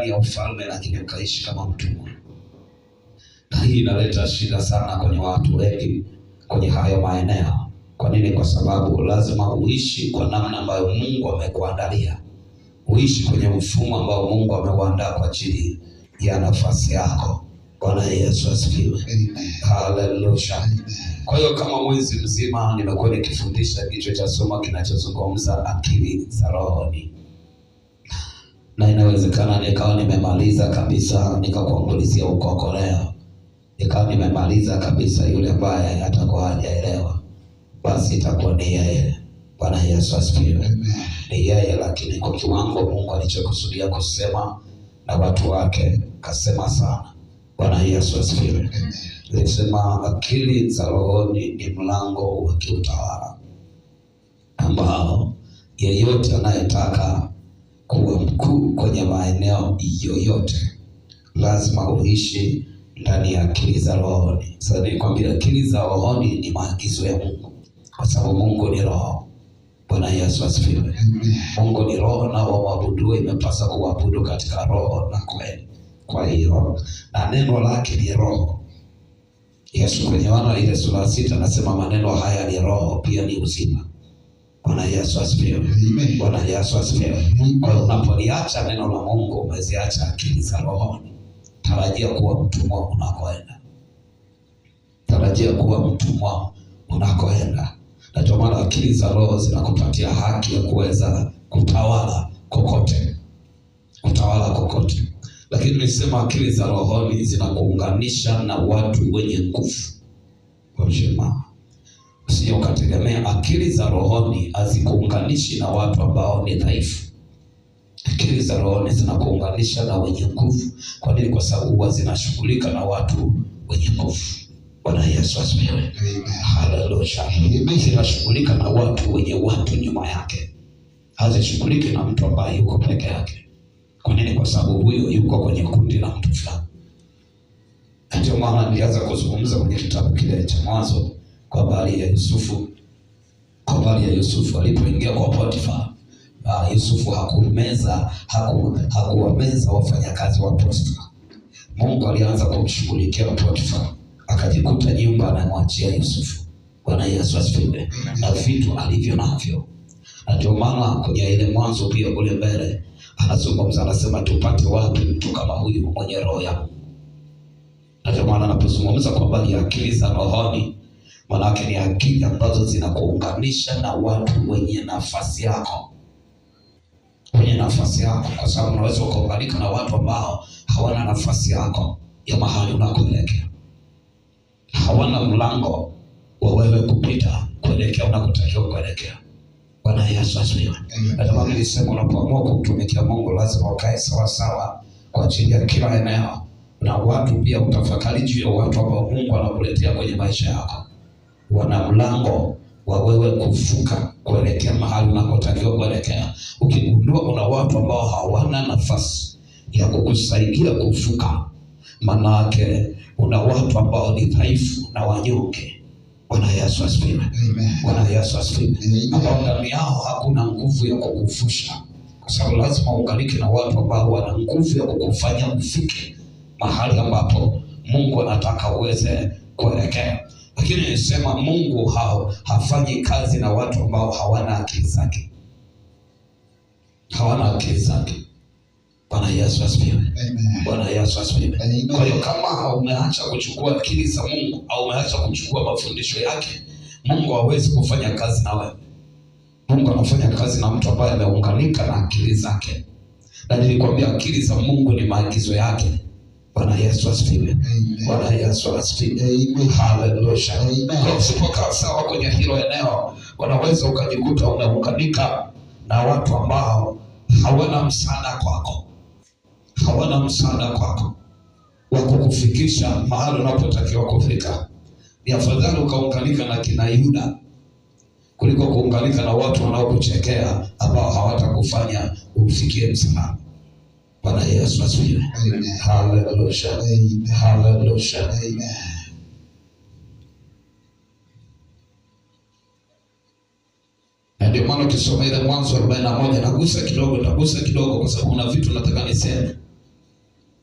ndani ya ufalme lakini ukaishi kama mtumwa. Na hii inaleta shida sana kwenye watu wengi kwenye hayo maeneo. Kwa nini? Kwa sababu lazima uishi kwa namna ambayo Mungu amekuandalia. Uishi kwenye mfumo ambao Mungu ameuandaa kwa ajili ya nafasi yako. Bwana Yesu asifiwe. Haleluya. Kwa hiyo kama mwezi mzima nimekuwa nikifundisha kichwa cha somo kinachozungumza akili za rohoni. Na inawezekana nikawa nimemaliza kabisa nikakuangulizia ukokoleo. Nikawa nimemaliza kabisa, yule ambaye atakuwa hajaelewa basi itakuwa ni yeye. Bwana Yesu asifiwe. Ni yeye, lakini kwa kiwango Mungu alichokusudia kusema na watu wake kasema sana. Bwana Yesu asifiwe. Nilisema akili za rohoni ni mlango wa kiutawala ambao yeyote anayetaka kuwa mkuu kwenye maeneo yoyote lazima uishi ndani ya akili za rohoni. Sasa nikwambia, akili za rohoni ni maagizo ya Mungu, kwa sababu Mungu ni roho. Bwana Yesu asifiwe. Mungu ni roho, na waabudu imepasa kuabudu katika roho na kweli. Kwa hiyo na neno lake ni roho. Yesu kwenye Yohana ile sura 6 anasema maneno haya ni roho pia ni uzima. Bwana Yesu asifiwe. Bwana Yesu asifiwe. Kwa hiyo unapoliacha neno la Mungu umeziacha akili za rohoni. Tarajia kuwa mtumwa unakoenda. Tarajia kuwa mtumwa unakoenda. Na ndio maana akili za roho zinakupatia haki ya kuweza kutawala kokote. Kutawala kokote. Lakini nilisema akili za rohoni zinakuunganisha na watu wenye nguvu. Kwa njema. Usije ukategemea akili za rohoni hazikuunganishi na watu ambao ni dhaifu. Akili za rohoni zinakuunganisha na wenye nguvu. Kwa nini? Kwa sababu huwa zinashughulika na watu wenye nguvu. Bwana Yesu asifiwe. Haleluya. Zinashughulika na watu wenye watu nyuma yake. Hazishughuliki na mtu ambaye yuko peke yake. Kwa nini? Kwa sababu huyo yuko kwenye kundi la mtu fulani. Ndio maana nilianza kuzungumza kwenye kitabu kile cha Mwanzo kwa habari ya Yusufu. Kwa habari ya Yusufu alipoingia kwa Potifa. Yusufu hakuwameza wafanyakazi wa Potifa. Mungu alianza kumshughulikia Potifa, akajikuta nyumba anamwachia Yusufu. Bwana Yesu asifiwe. Na vitu alivyo navyo. Na ndio maana kwenye ile Mwanzo pia kule mbele anazungumza, anasema tupate wapi mtu kama huyu mwenye roho ya Mungu. Na ndio maana anapozungumza kwa habari ya akili za rohoni, maana yake ni akili ambazo zinakuunganisha na watu wenye nafasi yako. Wenye nafasi yako, kwa sababu unaweza kuunganika na watu ambao hawana nafasi yako ya mahali unakoelekea. Hawana mlango wa wewe kupita kuelekea unakotakiwa kuelekea. Bwana Yesu asifiwe. Na kama nilisema, unapoamua kumtumikia Mungu lazima ukae sawa sawa kwa ajili ya kila eneo. Na watu pia utafakari juu ya watu ambao Mungu anakuletea kwenye maisha yako. Wana mlango wa wewe kuvuka kuelekea mahali unakotakiwa kuelekea. Ukigundua kuna watu ambao hawana nafasi ya kukusaidia kuvuka, maana yake una watu ambao ni dhaifu na wanyonge. Bwana Yesu asifiwe. Bwana Yesu asifiwe. Ambao ndani yao hakuna nguvu ya kukuvusha. Kwa sababu lazima uunganike na watu ambao wana nguvu ya kukufanya ufike mahali ambapo Mungu anataka uweze kuelekea. Lakini nisema Mungu hafanyi kazi na watu ambao hawana akili zake. Hawana akili zake. Bwana Yesu asifiwe. Bwana Yesu asifiwe. Kwa hiyo kama umeacha kuchukua akili za Mungu au umeacha kuchukua mafundisho yake, Mungu hawezi kufanya kazi na wewe. Mungu anafanya kazi na mtu ambaye ameunganika na akili zake. Na nilikwambia akili za Mungu ni maagizo yake. Bwana Yesu asifiwe. Bwana Yesu asifiwe. Haleluya. Kwa usipokaa sawa kwenye hilo eneo, unaweza ukajikuta umeunganika na watu ambao hawana msaada kwako. Hawana msaada kwako wa kukufikisha mahali unapotakiwa kufika. Ni afadhali ukaunganika na kina Yuda kuliko kuunganika na watu wanaokuchekea ambao hawatakufanya ufikie msalama. Bwana Yesu asifiwe. Haleluya. Haleluya. Na ndio maana ukisoma ile Mwanzo 41 nagusa kidogo kwa sababu kuna vitu nataka niseme.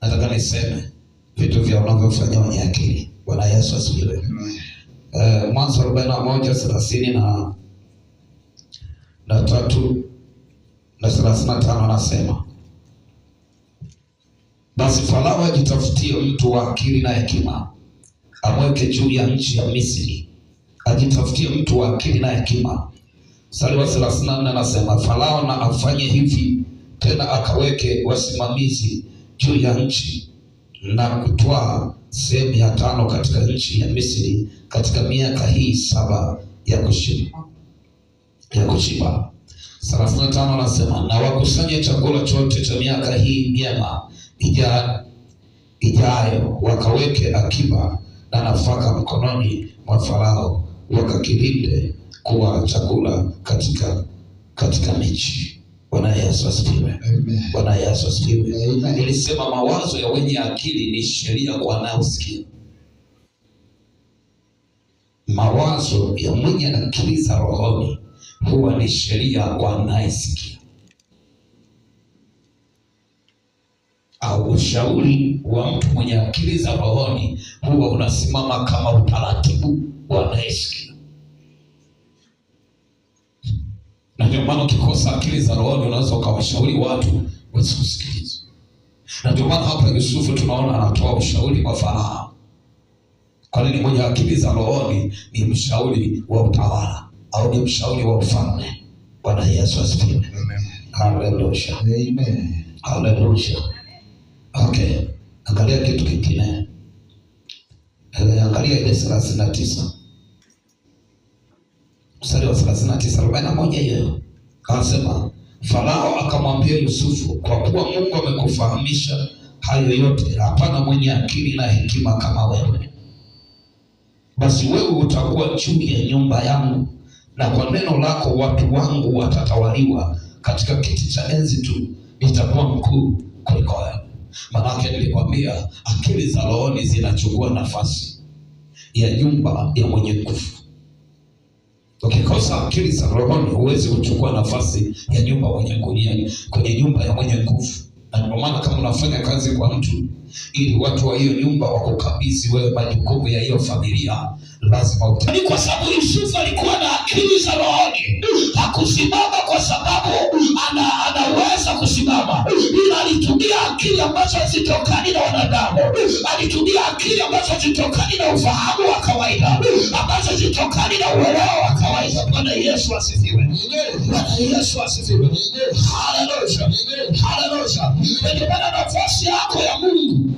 nataka niseme vitu vya unavyofanya wenye akili. Bwana Yesu asifiwe. Mwanzo 41:30 na 3:35 anasema, basi Farao ajitafutie mtu wa akili na hekima, amweke juu ya nchi ya Misri. Ajitafutie mtu wa akili na hekima. Mstari wa 34 anasema, Farao na afanye hivi tena, akaweke wasimamizi juu ya nchi, na kutwaa sehemu ya 5 katika nchi ya Misri katika miaka hii 7 ya kushiba. 35 anasema, na wakusanye chakula chote cha miaka hii myema ijayo, wakaweke akiba na nafaka mkononi mwa Farao, wakakilinde kuwa chakula katika miji. Bwana Yesu asifiwe. Bwana Yesu asifiwe. Nilisema mawazo ya wenye akili ni sheria kwa anayosikia. Mawazo ya mwenye akili za rohoni huwa ni sheria kwa anayesikia. Au ushauri wa mtu mwenye akili za rohoni huwa unasimama kama utaratibu wa anayesikia. Na ndio maana ukikosa akili za rohoni unaweza ukawashauri watu wasikusikilize. Na ndio maana hapa Yusufu tunaona anatoa ushauri kwa Farao. Kwa nini? Mwenye akili za rohoni ni mshauri wa utawala au ni mshauri wa ufalme. Bwana Yesu asifiwe. Haleluya. Amen. Haleluya. Okay. Angalia kitu kingine. Angalia ile 39. Mstari wa 39, 41 hiyo. Anasema, Farao akamwambia Yusufu, kwa kuwa Mungu amekufahamisha hayo yote, hapana mwenye akili na hekima kama wewe. Basi wewe utakuwa juu ya nyumba yangu, na kwa neno lako watu wangu watatawaliwa. Katika kiti cha enzi tu nitakuwa mkuu kuliko wewe. Maana nilikwambia akili za rohoni zinachukua nafasi ya nyumba ya mwenye nguvu. Ukikosa akili za rohoni huwezi kuchukua nafasi ya nyumba kwenye nyumba ya mwenye nguvu. Na ndio maana kama unafanya kazi kwa mtu ili watu wa hiyo nyumba wakukabidhi wewe majukumu ya hiyo familia, lazima utani. Kwa sababu Yusufu alikuwa na akili za rohoni, hakusimama kwa sababu anaweza kusimama, ila alitumia akili ambazo hazitokani na wanadamu. Alitumia akili ambazo hazitokani na ufahamu wa kawaida, ambazo hazitokani na uelewa wa kawaida. Bwana Yesu asifiwe. Bwana Yesu asifiwe. Haleluya. Haleluya. Ndio maana nafasi yako ya Mungu,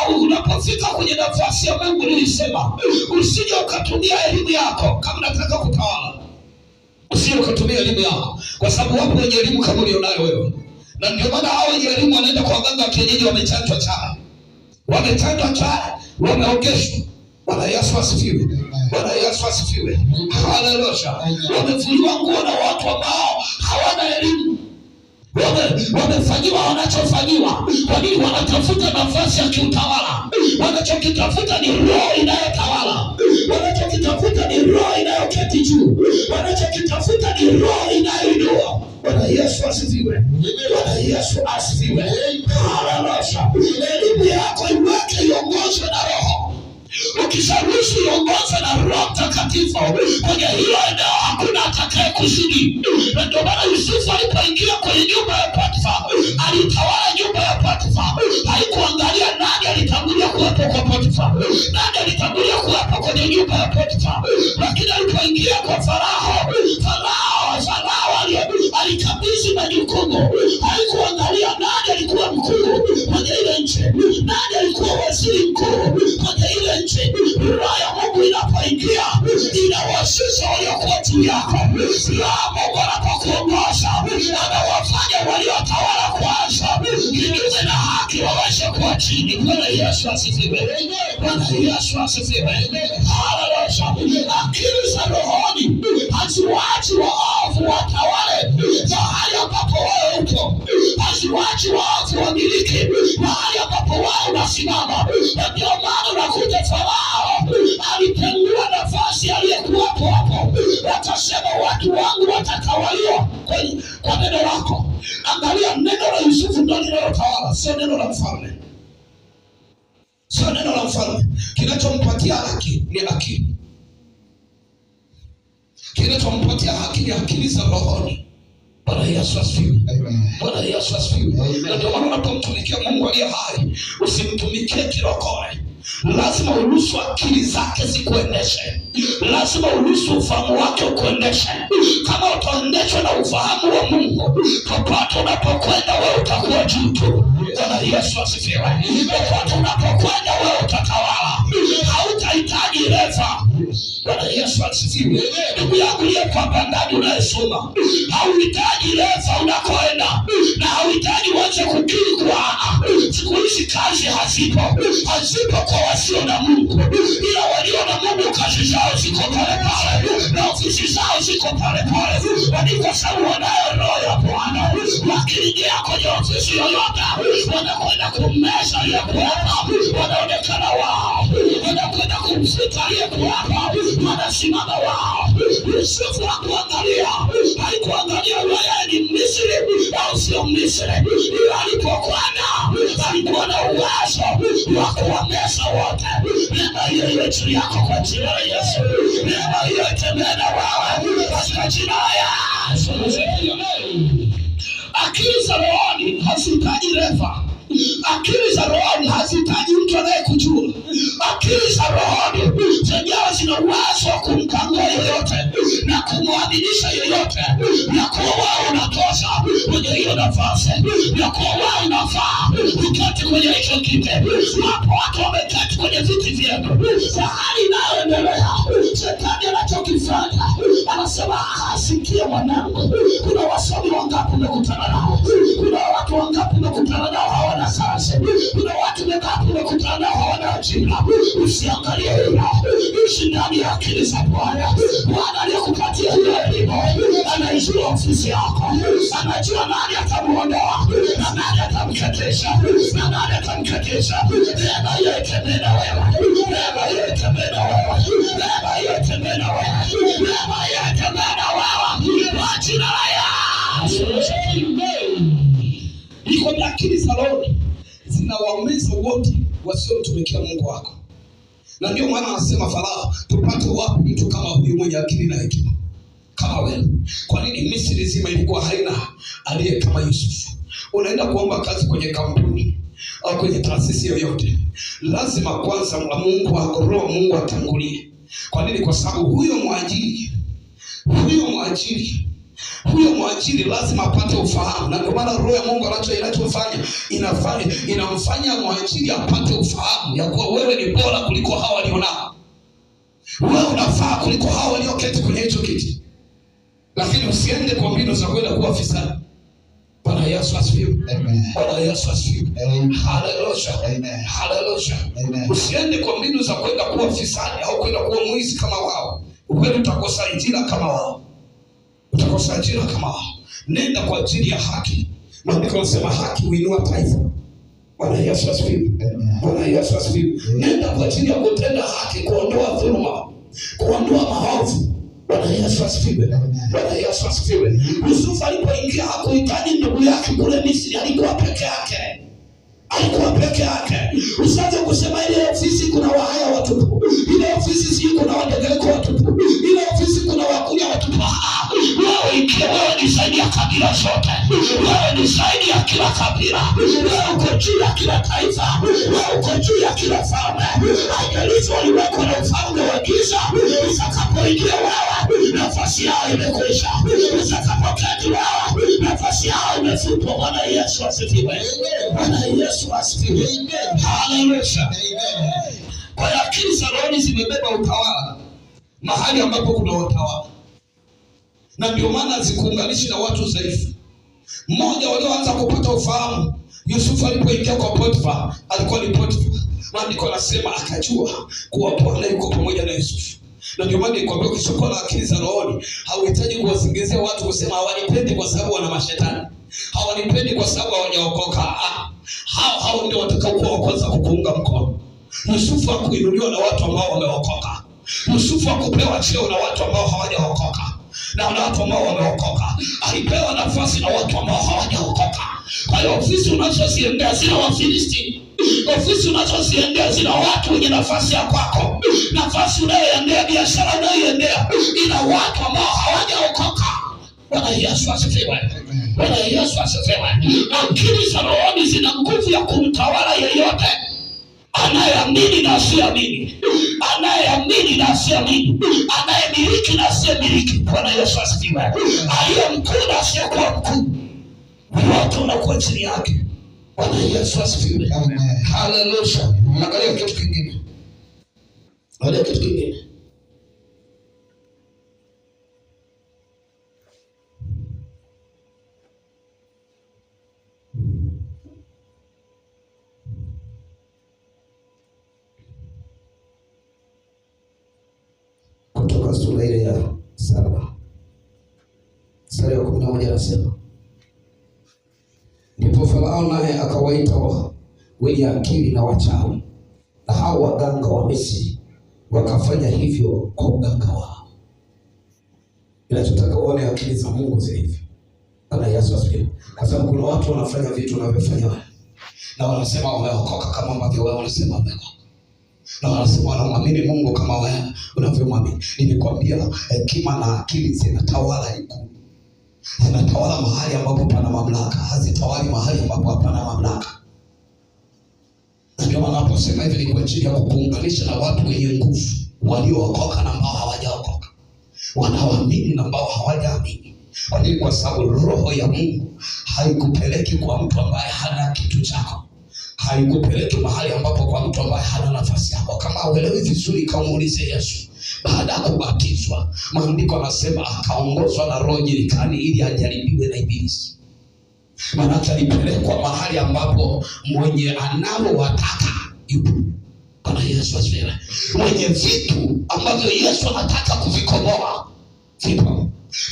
au unapofika kwenye nafasi ya Mungu, nilisema usije ukatumia elimu yako kama unataka kutawala. Usije ukatumia elimu yako, kwa sababu wapo wenye elimu kama ulionayo wewe. Na ndio maana hao wenye elimu wanaenda kwa waganga wa kienyeji, wamechanjwa chai. Wamechanjwa chai, wameogeshwa. Bwana Yesu asifiwe. Bwana Yesu asifiwe. Haleluya. Wamefuliwa nguo na watu ambao hawana elimu. Wamefanyiwa wanachofanyiwa. Kwa nini? Wanatafuta nafasi ya kiutawala. Wanachokitafuta ni roho inayotawala. Wanachokitafuta ni roho inayoketi juu. Wanachokitafuta ni roho inayoinua. Bwana Yesu asifiwe. Bwana Yesu asifiwe. Haleluya. Elimu yako iweke iongozwe na roho. Ukishawishi iongozwe na Roho Mtakatifu, kwenye hilo eneo hakuna atakaye kuzidi. Na ndio maana Yusufu alipoingia kwenye nyumba ya Potifa, alitawala nyumba ya Potifa. Haikuangalia nani alitangulia kuwepo kwa Potifa, nani alitangulia kuwepo kwenye nyumba ya Potifa. Lakini alipoingia kwa Farao alikabidhi majukumu. Haikuangalia nani alikuwa mkuu kwenye ile nchi, nani alikuwa waziri mkuu kwenye ile nchi. Roho ya Mungu inapoingia inawashusha waliokuwa juu yako. Roho ya Mungu anapokuongoza anawafanya waliotawala kwanza kinyume na haki waweze kuwa chini. Bwana Yesu asifiwe. Bwana Yesu asifiwe. Haleluya. Akili za rohoni haziwachi waovu watawale mahali ambapo wewe uko. Haziwachi waovu wamiliki mahali ambapo wewe unasimama. Na ndio maana unakuta Farao alitengua nafasi aliyekuwapo hapo. Watasema watu wangu watatawaliwa kwa neno lako. Angalia, neno la Yusufu ndio linalotawala, sio neno la mfalme. sio neno la mfalme. Kinachompatia haki ni akili. Kinachompatia haki ni akili za rohoni. Bwana Yesu asifiwe. Bwana Yesu asifiwe. Ndio maana unapomtumikia Mungu aliye hai, usimtumikie kirokore. Lazima uruhusu akili zake zikuendeshe. Lazima uruhusu ufahamu wake ukuendeshe. Kama utaendeshwa na ufahamu wa Mungu, popote unapokwenda wewe utakuwa juu tu. Bwana Yesu asifiwe. Popote unapokwenda wewe utatawala. Hautahitaji refa. Bwana Yesu asifiwe. Ndugu yangu aliye kwa ndani unayesoma, hauhitaji refa unakoenda, na hauhitaji wache kukiri kwa siku hizi kazi hazipo kwa wasio na Mungu, ila walio na Mungu kazi zao ziko pale pale na ofisi zao ziko pale pale. Ni kwa sababu wanayo roho ya Bwana. Wakiingia kwenye ofisi yoyote wanakwenda kummeza aliyekuwapa, wanaonekana wao, wanakwenda kumfuta aliyekuwapa, wanasimama wao. Yusufu hakuangalia yeye ni Misri au sio Misri, ila alipokwenda alikuwa na uwezo wa kuwameza wote. Neema hiyo iwe juu yako kwa jina la Yesu. Neema hiyo itembee na wewe katika jina la Yesu. Akili za rohoni hazihitaji refa. Akili za rohoni hazihitaji mtu anayekujua. Akili za rohoni zenyewe zina uwezo wa kumkangua yoyote na kumwaminisha yoyote ya kuwa wewe unatosha kwenye hiyo nafasi, ya kuwa wewe unafaa uketi kwenye hicho kiti. Wapo watu wameketi kwenye viti vyenu, kwa hali inayoendelea shetani anachokifanya anasema, asikie mwanangu, kuna wasomi wangapi umekutana nao, kuna watu wangapi umekutana nao hawana kazi, kuna watu wangapi umekutana nao hawana ajira. Usiangalie hilo, ishi ndani ya akili za Bwana. Bwana aliyekupatia hiyo elimu anaijua ofisi yako, anajua nani atamuondoa na nani atamketisha na nani atamketisha. Neema hiyo itembee na wewe, neema hiyo itembee na wewe, neema hiyo itembee na wewe, neema hiyo itembee na wewe kwa jina la Yesu. Iko na akili za rohoni zinawaumiza wote wasiomtumikia Mungu wako. Na ndio maana anasema Farao, tupate wapi mtu kama huyu mwenye akili na hekima kama wewe? Kwa nini Misri nzima ilikuwa haina aliye kama Yusufu? Unaenda kuomba kazi kwenye kampuni au kwenye taasisi yoyote, lazima kwanza Mungu wako, roho Mungu atangulie. Kwa nini? Kwa sababu huyo mwajiri lazima apate ufahamu. Na ndio maana roho ya Mungu inamfanya mwajiri apate ufahamu ya kuwa wewe ni bora kuliko hawa walionao. Wewe unafaa kuliko hawa walioketi kwenye hicho kiti. Lakini usiende kwa mbinu za kwenda kuwa afisa. Bwana Yesu asifiwe. Bwana Yesu asifiwe. Haleluya. Haleluya. Usiende kwa mbinu za kwenda kuwa afisani au kwenda kuwa mwizi kama wao. Wewe utakosa ajira kama wao. Utakosa ajira kama wao. Nenda kwa ajili ya haki. Maandiko yanasema haki huinua taifa. Bwana Yesu asifiwe. Bwana Yesu asifiwe. Nenda kwa ajili ya kutenda haki, kuondoa dhuluma, kuondoa maovu. Bwana Yesu asifiwe. Bwana Yesu asifiwe. Yusufu alipoingia hakuhitaji ndugu yake kule Misri, alikuwa peke yake. Usianze kusema ile ofisi kuna wahaya watupu, ile ofisi si kuna wadegeko watupu, ile ofisi kuna wakunya watupu. Wewe ni zaidi ya kabila zote. Wewe ni zaidi ya kila kabila. Wewe uko juu ya kila taifa. Wewe uko juu ya kila falme. Haijalishi waliwekwa na ufalme wa giza, utakapoingia wewe nafasi yao imekwisha. Utakapoketi wewe nafasi yao imefutwa. Bwana Yesu asifiwe. Bwana Yesu asifiwe. Haleluya. Kwa akili za rohoni zimebeba utawala mahali ambapo kuna utawala. Na ndio maana zikuunganishi na watu dhaifu. Mmoja walioanza kupata ufahamu, Yusufu alipoingia kwa Potifa, alikuwa ni Potifa. Maandiko yanasema akajua kuwa Bwana yuko pamoja na Yusufu. Na ndio maana nikwambia ukichokuwa na akili za rohoni, hauhitaji kuwasingizia watu kusema hawanipendi kwa sababu wana mashetani, hawanipendi kwa sababu hawajaokoka. Hao ndio watakaokuwa wa kwanza kukuunga mkono. Yusufu hakuinuliwa na watu ambao wameokoka. Yusufu hakupewa cheo na watu ambao hawajaokoka na watu ambao wameokoka. Alipewa nafasi na watu ambao hawajaokoka. Kwa hiyo ofisi unazoziendea zina Wafilisti, Ofisi unazoziendea zina watu wenye nafasi ya kwako. Nafasi unayoendea, biashara unayoendea ina watu ambao hawajaokoka. Bwana Yesu asifiwe. Bwana Yesu asifiwe. Akili za rohoni zina nguvu ya kumtawala yeyote anayeamini na asiamini, anayeamini na asiamini, anayemiliki na asiyemiliki. Bwana Yesu asifiwe. Aliye mkuu na asiyekuwa mkuu, wote unakuwa chini yake. Bwana Yesu asifiwe. Haleluya. Angalia kitu kingine. Angalia kitu kingine. Kutoka sura ile ya 7 mstari wa 11 anasema, ndipo Farao naye akawaita wenye akili na wachawi na hao waganga wa Misri, wakafanya hivyo kwa uganga wao. Ninachotaka uone akili za Mungu zilivyo. Bwana Yesu asifiwe. Kwa sababu kuna watu wanafanya vitu wanavyofanya wewe, na wanasema wameokoka kama ambavyo wewe unasema umeokoka, na wanasema wanamwamini Mungu kama wewe unavyomwamini. Nilikwambia hekima na akili zinatawala ikulu, zinatawala mahali ambapo pana mamlaka, hazitawali mahali ambapo hapana mamlaka. Ndio wanaposema hivi ni kwa ajili ya kukuunganisha na watu wenye nguvu, waliookoka na ambao hawajaokoka, wanaoamini na ambao hawajaamini. Kwa nini? Kwa sababu roho ya Mungu haikupeleki kwa mtu ambaye hana kitu chako, haikupeleki mahali ambapo kwa mtu ambaye hana nafasi yako. Kama uelewi vizuri, kamuulize Yesu. Baada ya kubatizwa, maandiko yanasema akaongozwa na roho nyikani ili ajaribiwe na ibilisi. Maana alipelekwa mahali ambapo mwenye anaowataka yupo. Bwana Yesu asifiwe. Mwenye vitu ambavyo Yesu anataka kuvikomoa vipo.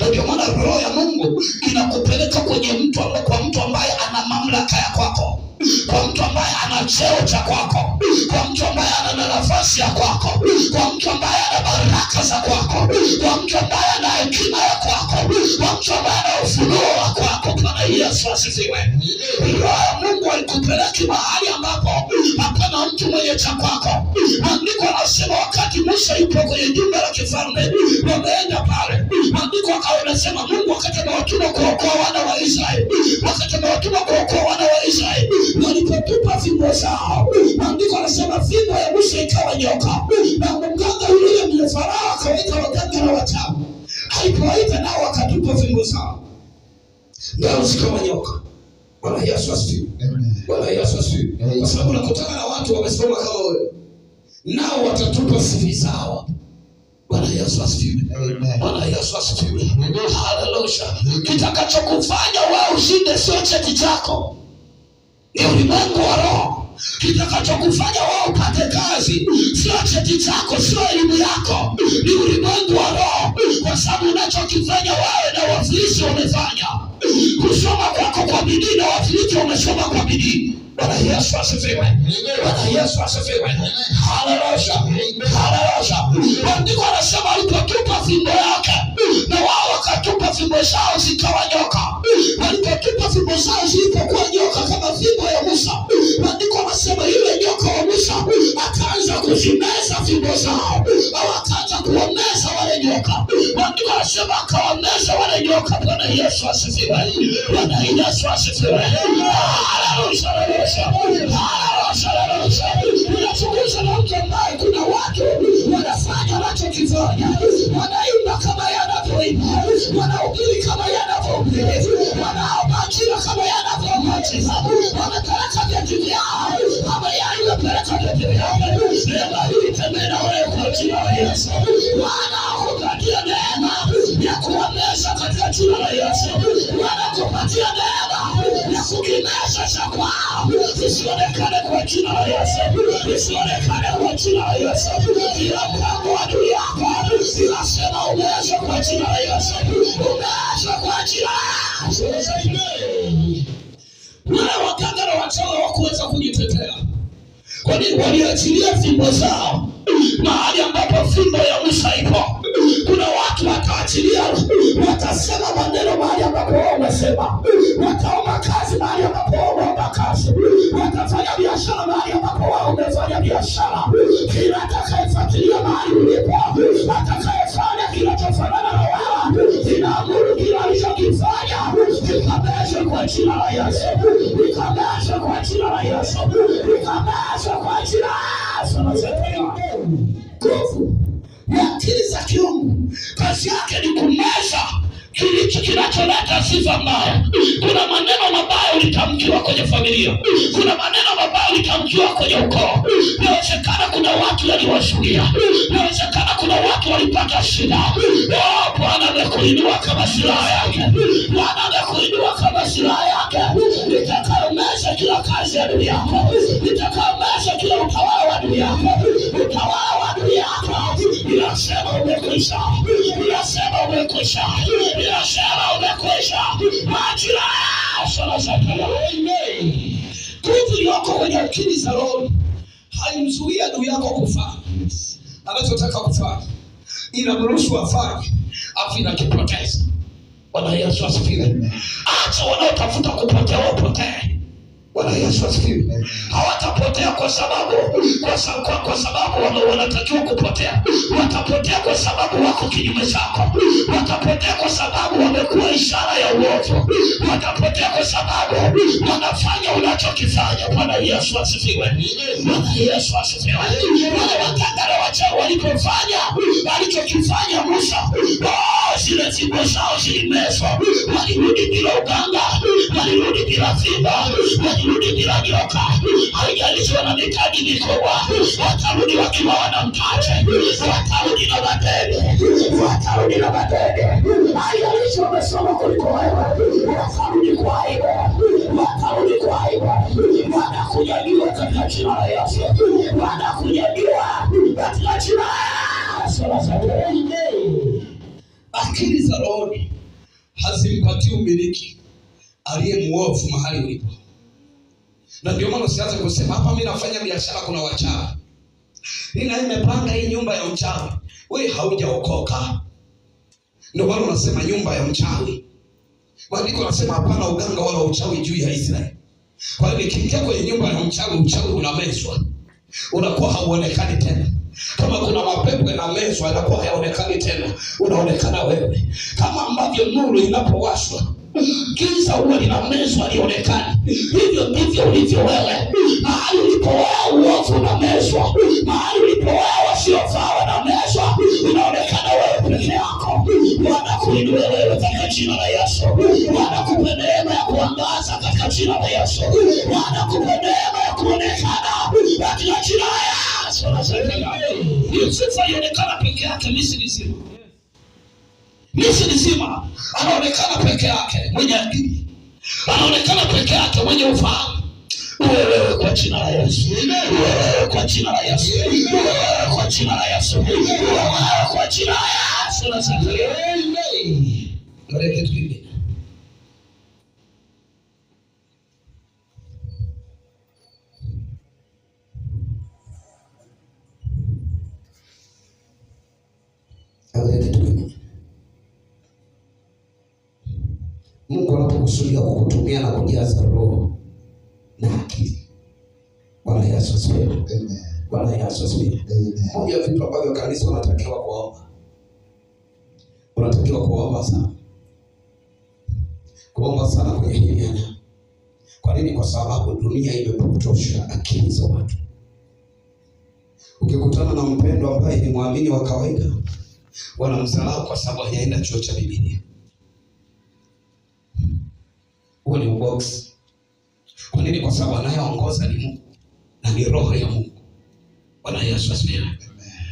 Ndio maana roho ya Mungu inakupeleka kwenye mtu ambaye, kwa mtu ambaye ana mamlaka ya kwako, kwa mtu ambaye ana cheo cha kwako, kwa mtu ambaye ana nafasi ya kwako, kwa mtu ambaye ana baraka za kwako, kwa mtu ambaye ana hekima ya kwako, kwa mtu ambaye ana ufunuo wa kwako. Bwana Yesu asifiwe. Roho ya Mungu alikupeleka mahali ambapo hapana mtu mwenye cha kwako. Maandiko yanasema wakati Musa yupo kwenye jumba la kifalme, wameenda pale, maandiko yanasema Mungu wakati amewatuma kuokoa wana wa Israeli, wakati amewatuma kuokoa wana wa Israeli, walipotupa fimbo zao, maandiko yanasema fimbo ya Musa ikawa nyoka, na mganga yule mwenye Farao akawaita waganga na wachawi. Alipowaita nao wakatupa fimbo zao, ndio zikawa nyoka. Bwana Yesu asifiwe. Bwana Yesu asifiwe. Kwa sababu nakutana na watu wamesoma kama wewe, nao watatupa fimbo zao. Bwana Yesu asifiwe. Bwana Yesu asifiwe. Haleluya. Kitakachokufanya wewe ushinde sio cheti chako, ni ulimwengu wa roho. Kitakachokufanya wewe upate kazi sio cheti chako, sio elimu yako, ni ulimwengu wa roho. Kwa sababu unachokifanya wewe na Wafilisti wamefanya, kusoma kwako kwa bidii na Wafilisti wamesoma kwa bidii. Bwana Yesu asifiwe. Bwana Yesu asifiwe. Haleluya. Haleluya. Maandiko yanasema alipotupa fimbo yake, na wao wakatupa fimbo zao zikawa nyoka. Walipotupa fimbo zao zilipokuwa nyoka kama fimbo ya Musa, maandiko yanasema yule nyoka wa Musa akaanza kuzimeza fimbo zao, au akaanza kuwameza wale nyoka. Maandiko yanasema akawameza wale nyoka. Bwana Yesu asifiwe. Bwana Yesu asifiwe. Haleluya. Unachunguza na mtu ambaye kuna watu wanafanya wanachokifanya, wanaimba kama yanavyoimba, wanahubiri kama yanavyohubiri, wanaomba ajira kama yanavyoomba, wanapeleka vyeti vyao kama yanavyopeleka vyeti vyao. Neema hii tembea na wewe kwa jina la Yesu. Wanakupatia neema ya kuwameza katika jina la Yesu. Wanakupatia neema ya kukimeza cha kwao isionekane kwa jina la Yesu, isionekane kwa jina la Yesu. Kila mpango wa adui yako inasema umeza kwa jina la Yesu, umeza kwa jina la Yesu. Wale waganga na wachawi hawakuweza kujitetea. Kwa nini? Waliachilia fimbo zao mahali ambapo fimbo ya Musa ipo. Kuna watu wataachilia, watasema maneno mahali ambapo wao wamesema, wataomba kazi mahali ambapo wao waomba kazi, watafanya biashara mahali ambapo atakayefanya biashara, kila atakayefuatilia mahali ulipo, atakayefanya kinachofanana na wewe, inaamuru kila alichokifanya kikameshwe kwa jina la Yesu, kikameshwe kwa jina la Yesu, kikameshwe kwa jina la Yesu. Nguvu ya akili za kiungu kazi yake ni kumeza kinacholeta sifa mbaya. Kuna maneno mabaya ulitamkiwa kwenye familia, kuna maneno mabaya ulitamkiwa kwenye ukoo. Inawezekana kuna watu waliwashuhudia, inawezekana kuna watu walipata shida. Bwana amekuinua kama silaha yake, Bwana amekuinua kama silaha yake, nitakaomesha kila kazi ya dunia yako, nitakaomesha kila utawala wa dunia yako, utawala wa dunia yako. Ninasema umekwisha, ninasema umekwisha, ninasema umekwisha. Majira nguvu iliyoko kwenye akili za roho haimzuia adui yako kufanya anachotaka kufanya, inamruhusu afanye, afu inakipoteza. Bwana Yesu asifiwe. Acha wanaotafuta kupotea wapotee. Bwana Yesu asifiwe. Hawatapotea kwa sababu wanatakiwa kupotea. Watapotea kwa sababu wako kinyume chako. Watapotea kwa sababu wamekuwa ishara ya uovu. Watapotea kwa sababu wanafanya unachokifanya. Bwana Yesu asifiwe. Bwana Yesu asifiwe. Wale wakagara wachawi walipofanya alichokifanya Musa, zile fimbo zao zilimezwa. Walirudi bila uganga, walirudi bila fimbo, walirudi bila nyoka. Haijalishi wana mitaji mikubwa, watarudi wakiwa wana mkate, watarudi na madebe, watarudi na madebe. Haijalishi wamesoma kuliko wewe, watarudi kwa aibu, watarudi kwa aibu. Wanakunyanyua katika jina la Yesu, wanakunyanyua katika jina la Yesu. Akili za roho hazimpatii umiliki aliye muovu mahali ulipo. Na ndio maana usianze kusema hapa mimi nafanya biashara kuna wachawi, nimepanga hii nyumba ya mchawi. Wewe haujaokoka. Ndio maana unasema nyumba ya mchawi. Maandiko yanasema hapana uganga wala uchawi juu ya Israeli. Kwa hiyo nikiingia kwenye nyumba ya mchawi, uchawi unamezwa, unakuwa hauonekani tena. Kama kuna mapepo yanamezwa, yanakuwa hayaonekani tena, unaonekana wewe. Kama ambavyo nuru inapowashwa giza huwa linamezwa lionekane, hivyo ndivyo ulivyo wewe. Mahali ulipowaa uovu unamezwa, mahali ulipowaa wasiofaa wanamezwa, unaonekana wewe peke yako. Bwana kuinue wewe katika jina la Yesu. Bwana kupe neema ya kuangaza katika jina la Yesu. Bwana kupe neema ya kuonekana katika jina la Yesu. Yusufu alionekana peke yake Misri nzima. Misri nzima anaonekana peke yake mwenye akili, anaonekana peke yake mwenye ufahamu. Wewe kwa jina la Yesu, wewe kwa jina la Yesu, wewe kwa jina la Yesu, wewe kwa jina la Yesu. Amen. Ndio kitu kingine. Mungu anapokusudia kukutumia na kujaza roho na akili. Bwana Yesu asifiwe. Amen. Bwana Yesu asifiwe. Amen. Moja ya vitu ambavyo kanisa wanatakiwa kuomba. Unatakiwa kuomba sana. Kuomba sana kwenye hili eneo. Kwa nini? Kwa sababu dunia imepotosha akili za watu. Ukikutana na mpendwa ambaye ni muamini wa kawaida, wanamdharau kwa sababu hajaenda chuo cha Biblia. Huo ni ubox. Kwa nini? Kwa sababu anayeongoza ni Mungu na ni roho ya Mungu. Bwana Yesu asifiwe.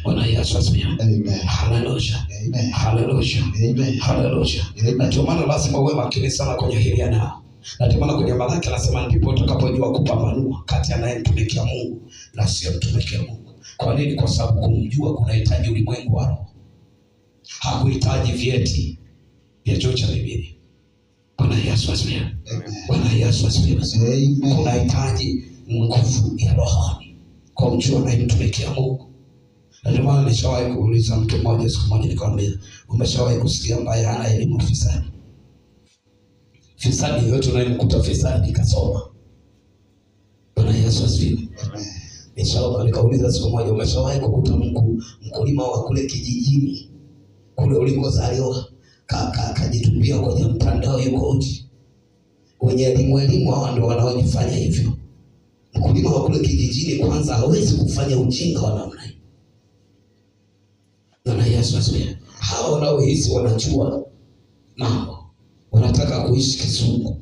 Bwana Yesu asifiwe. Amen. Haleluya. Amen. Haleluya. Amen. Haleluya. Ndio maana lazima uwe makini sana kwenye hili eneo. Na ndio maana kwenye Malaki anasema ndipo utakapojua kupambanua kati anayemtumikia Mungu na asiyemtumikia Mungu. Kwa nini? Kwa sababu kumjua kunahitaji ulimwengu wa roho. Hakuhitaji vyeti vya chuo cha Biblia. Bwana Yesu asifiwe. Bwana Yesu asifiwe. Kunahitaji nguvu ya rohoni kwa mtu anayemtumikia Mungu. Na ndio maana nishawahi kuuliza mtu mmoja siku moja, nikamwambia, umeshawahi kusikia mbaya hana elimu fisadi? Fisadi yote unayemkuta fisadi kasoma. Bwana Yesu asifiwe. Nikauliza siku moja, umeshawahi kukuta mkulima wa kule kijijini kule ulikozaliwa kajitupia kwenye mtandao yuko uchi? Wenye elimu hawa ndio wanaojifanya hivyo. Mkulima wa kule kijijini kwanza hawezi kufanya ujinga wa namna hii. Na Yesu asifiwe. Hawa wanaohisi wanajua mambo, wanataka kuishi kizungu,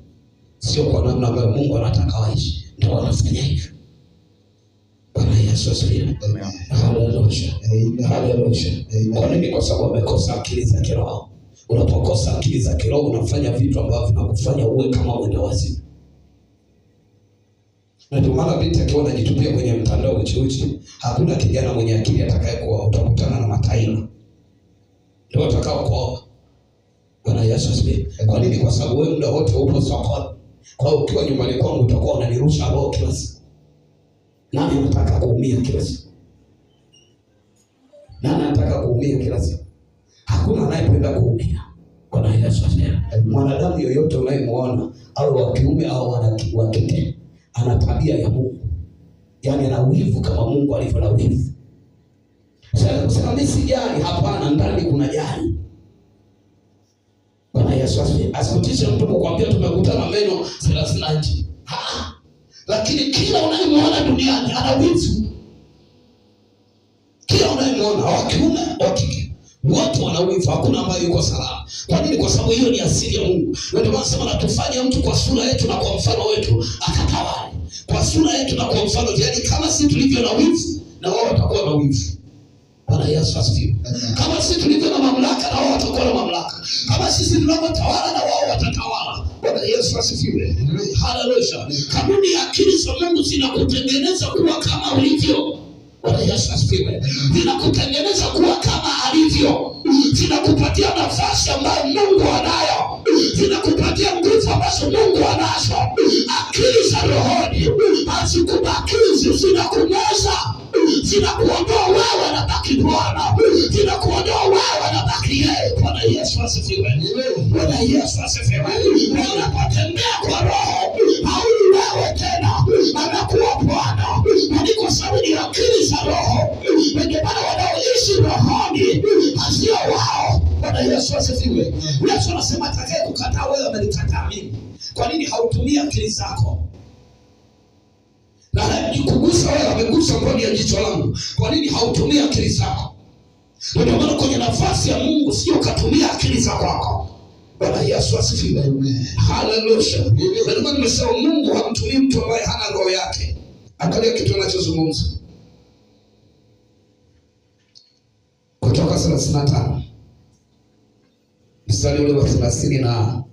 sio kwa namna ambayo Mungu anataka waishi, ndio wanafanya hivyo. Bwana Yesu asifiwe. Haleluya. Haleluya. Kwa nini? Kwa sababu wamekosa akili za kiroho. Unapokosa akili za kiroho unafanya vitu ambavyo vinakufanya uwe kama mwenda wazimu. Na ndio maana binti akiwa anajitupia kwenye mtandao uchi, hakuna kijana mwenye akili atakayekuwa, utakutana na mataina ndio watakao kuoa. Bwana Yesu asifiwe. Kwa nini? Kwa sababu wewe muda wote upo sokoni. Kwa hiyo ukiwa nyumbani kwangu utakuwa unanirusha roho kila siku. Nani anataka kuumia kila siku? Nani anataka kuumia kila siku? Hakuna anayependa kuumia. Bwana Yesu asifiwe. Mwanadamu yoyote unayemuona au wa kiume au wa kike ana tabia ya Mungu. Yaani ana wivu kama Mungu alivyo na wivu. Sasa mimi sijali, hapana, ndani kuna jali. Bwana Yesu asifiwe. Asikutishe mtu kukwambia tumekutana meno 30. Lakini kila unayemuona duniani ana wivu. Kila unayemuona, wa kiume, wa kike, wote wana wivu, hakuna ambaye yuko salama. Kwa nini? Kwa sababu hiyo ni asili ya Mungu. Ndio maana sema natufanye mtu kwa sura yetu na kwa mfano wetu akatawale. Kwa sura yetu na kwa mfano, yaani kama sisi tulivyo na wivu na wao watakuwa na wivu. Bwana Yesu asifiwe. Kama sisi tulivyo na mamlaka na wao watakuwa na mamlaka. Kama sisi tunavyotawala na wao watatawala. Bwana Yesu asifiwe. Haleluya. Kanuni ya akili za Mungu zinakutengeneza kuwa kama ulivyo. Bwana Yesu asifiwe. Zinakutengeneza kuwa kama alivyo. Zinakupatia nafasi ambayo Mungu anayo. Zinakupatia nguvu ambazo Mungu anazo. Akili za rohoni hazikubakizi, zinakumeza. Zinakuondoa wewe na baki Bwana. Zinakuondoa wewe na baki yeye. Bwana Yesu asifiwe. Bwana Yesu asifiwe. Unapotembea kwa roho, hauli wewe tena, anakuwa Bwana. Ni kwa sababu ni akili za roho. Ndio maana wanaoishi rohoni hasio wao. Bwana Yesu asifiwe. Yesu anasema atakaye kukataa wewe amenikataa mimi. Kwa nini hautumii akili zako? Na nikugusa wewe, amegusa mboni ya jicho langu. Kwa nini hautumii akili zako? Ndio maana kwenye nafasi ya Mungu sio ukatumia akili za kwako. Bwana Yesu asifiwe. Haleluya. Ndio maana nimesema Mungu hamtumii mtu ambaye hana roho yake. Angalia kitu anachozungumza. Kutoka 35. Mstari ule wa 30 na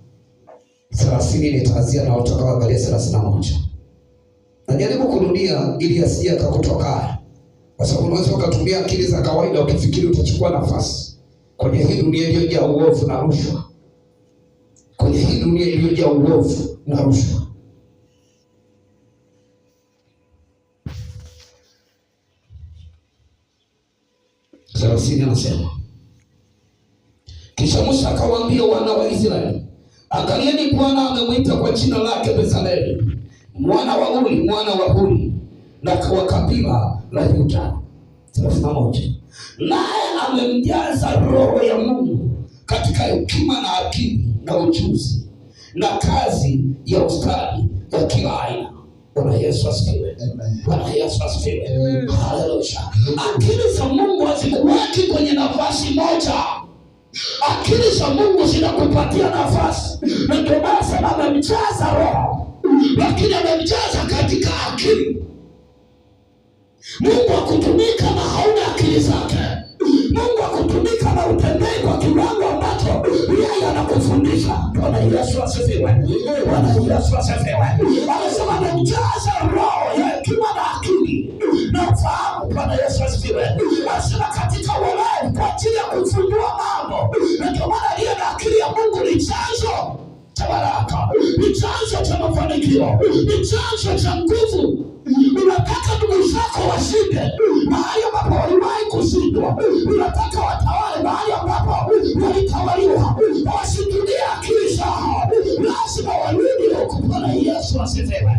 30 nitaanzia na utakaoangalia 31. Najaribu kurudia ili asije akakutoka. Kwa sababu unaweza ukatumia akili za kawaida ukifikiri utachukua nafasi kwenye hii dunia iliyojaa uovu na rushwa. Kwenye hii dunia iliyojaa uovu na rushwa. Sarasini anasema, kisha Musa akawaambia wana wa Israeli, angalieni Bwana amemwita kwa jina lake Bezaleli, mwana wa Uri, mwana wa Huri, na wa kabila la Yuda. 31. Naye amemjaza roho ya Mungu katika hekima na akili na ujuzi na kazi ya ustadi ya kila aina. Bwana Yesu asifiwe. Bwana Yesu asifiwe. Haleluya. Akili za Mungu hazikuweki kwenye nafasi moja. Akili za Mungu zinakupatia nafasi. Na ndio maana amemjaza roho, lakini amemjaza katika akili. Mungu akutumika na hauna akili zake. Mungu akutumika na utembei kwa kiwango ambacho yeye anakufundisha. Bwana Yesu asifiwe. Bwana Yesu asifiwe. Anasema amemjaza roho ya hekima na akili na ufahamu. Bwana Yesu asifiwe. Anasema katika uelewa kwa ajili ya kufundua mambo. Na ndio maana aliye na akili ya Mungu ni chanzo cha baraka, ni chanzo cha mafanikio, ni chanzo cha nguvu. Unataka ndugu zako washinde mahali ambapo waliwahi kushindwa. Unataka watawale mahali ambapo walitawaliwa. Washikilie akili zao, lazima warudi huko. Bwana Yesu asifiwe.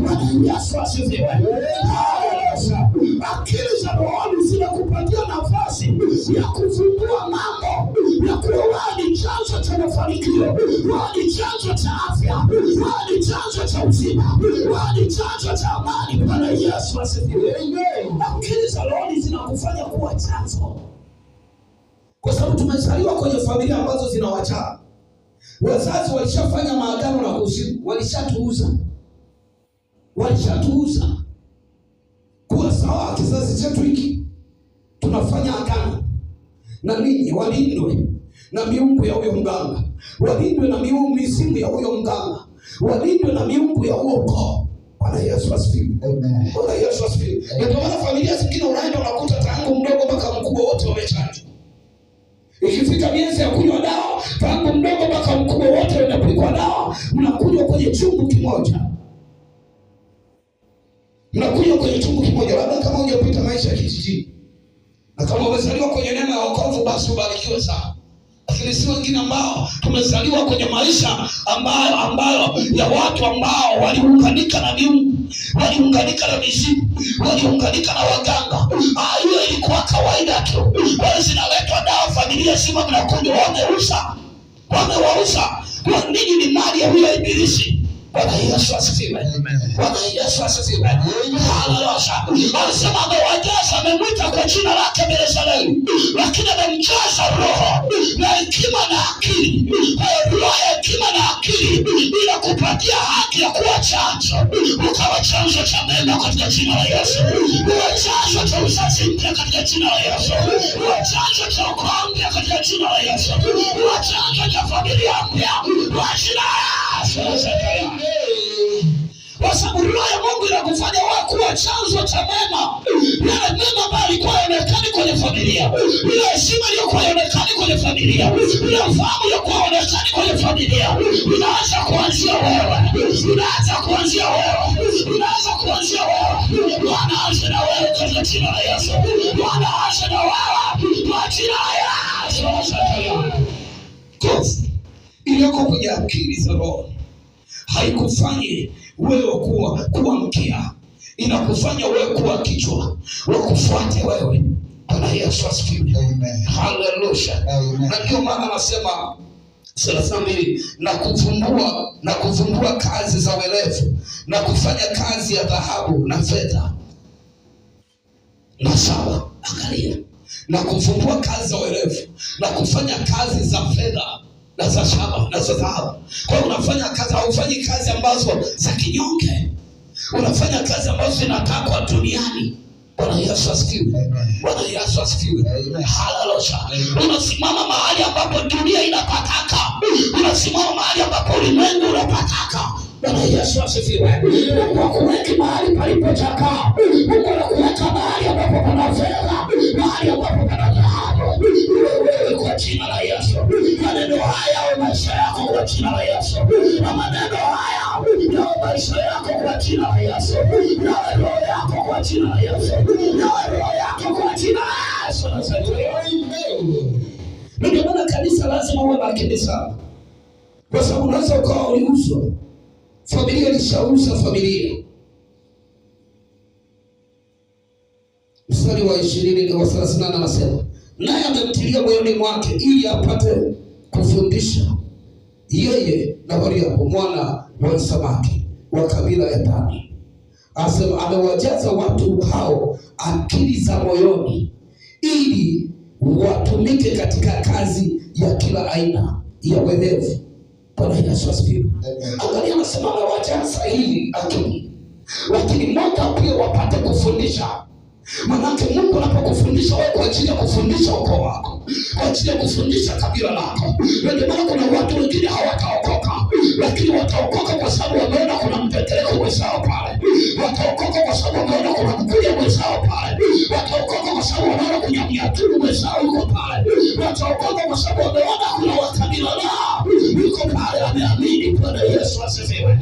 Bwana Yesu asifiwe. Haleluya. ya kuvumbua mambo ya kuwa wao ni chanzo cha mafanikio, wao ni chanzo cha afya, wao ni chanzo cha uzima, wao ni chanzo cha amani. Bwana Yesu asifiwe. Akili za roho zinakufanya kuwa chanzo, kwa sababu tumezaliwa kwenye familia ambazo zina wachawi. Wazazi walishafanya maagano na kuzimu, walishatuuza kuwa sawa. Kizazi chetu hiki tunafanya agano na ninyi, walindwe na miungu ya huyo mganga, walindwe na mizimu ya huyo mganga, walindwe na miungu ya huo ukoo. Bwana Yesu asifiwe. Amen. Bwana Yesu asifiwe. Ndio maana familia zingine unaenda unakuta tangu mdogo mpaka mkubwa wote wamechanjwa. Ikifika miezi ya kunywa dawa, tangu mdogo mpaka mkubwa wote wanapigwa dawa, mnakunywa kwenye chungu kimoja. Labda kama hujapita maisha ya kijijini. Na kama umezaliwa kwenye neema ya wokovu, basi ubarikiwe sana. Lakini si wengine ambao tumezaliwa kwenye maisha ambayo ya watu ambao waliunganika na miungu, waliunganika na mizimu, waliunganika na waganga. Hiyo ilikuwa kawaida tu. Wale zinaletwa dawa, familia zima mnakuja, wamewauza. Kwa nini? Ni mali ya huyo ibilisi. Bwana Yesu asifiwe. Bwana Yesu asifiwe. Haleluya. Anasema amewajaza, amemwita kwa jina lake Yerusalemu, lakini amemjaza roho na hekima na akili. Roho ya hekima na akili bila kupatia haki ya kuwa chanzo, ukawa chanzo cha mema katika jina la Yesu. Uwe chanzo cha uzazi mpya katika jina la Yesu. Uwe chanzo cha ukoo mpya katika jina la Yesu. Uwe chanzo cha familia mpya kwa jina la Yesu. Kwa sababu roho ya Mungu inakufanya wewe kuwa chanzo cha mema. Yale mema ambayo yalikuwa yaonekani kwenye familia, ile heshima iliyokuwa yaonekani kwenye familia, ile ufahamu iliyokuwa yaonekani kwenye familia, inaanza kuanzia wewe. Bwana aanze na wewe katika jina la Yesu. Bwana aanze na wewe kwa jina la Yesu. Kofu iliyoko kwenye akili za roho haikufanyi wewe kuwa mkia, inakufanya wewe kuwa kichwa, wakufuate wewe. Bwana Yesu asifiwe. Amen. Haleluya. Na ndio maana anasema 32, na kuvumbua kazi za werevu, na kufanya kazi ya dhahabu na fedha na shaba. Angalia, na kuvumbua kazi za werevu, na kufanya kazi za fedha na za shaba na za dhahabu. Kwa hiyo unafanya kazi, haufanyi kazi ambazo za kinyonge. Unafanya kazi ambazo zinatakwa duniani. Bwana Yesu asifiwe. Bwana Yesu asifiwe. Haleluya. Unasimama mahali ambapo dunia inapataka. Unasimama mahali ambapo ulimwengu unapataka. Bwana Yesu asifiwe. Mungu akuweki mahali palipochakaa. Mungu anakuweka mahali ambapo pana fedha, mahali ambapo pana dhahabu. Wewe kwa jina la Yesu. Maneno haya yawe maisha yako kwa jina la Yesu. Na maneno haya yawe maisha yako kwa jina la Yesu. Yawe roho yako kwa jina la Yesu. Yawe roho yako kwa jina la Yesu. Ndio maana kanisa lazima uwe makini sana. Kwa sababu unaweza ukawa uliuzwa. Familia ilishauza familia. Mstari wa 20 wa 38 anasema, naye amemtilia moyoni mwake ili apate kufundisha, yeye na Mariamu mwana wa Samaki wa kabila ya Dani. Asema amewajaza watu hao akili za moyoni ili watumike katika kazi ya kila aina ya werevu. Bwana Yesu asifiwe. Angalia, anasema amewajaza ili akili, lakini moja pia wapate kufundisha. Manake Mungu anapokufundisha wewe kwa ajili ya kufundisha ukoo wako, kwa ajili ya kufundisha kabila lako. Ndio maana kuna watu wengine hawataokoka, lakini wataokoka kwa sababu wameona kuna mteteleko mwenzao pale. Wataokoka kwa sababu wameona kuna mkulia mwenzao pale. Wataokoka kwa sababu wameona kuna mnyaturu mwenzao yuko pale. Wataokoka kwa sababu wameona kuna wakabila lao yuko pale, ameamini. Bwana Yesu asifiwe.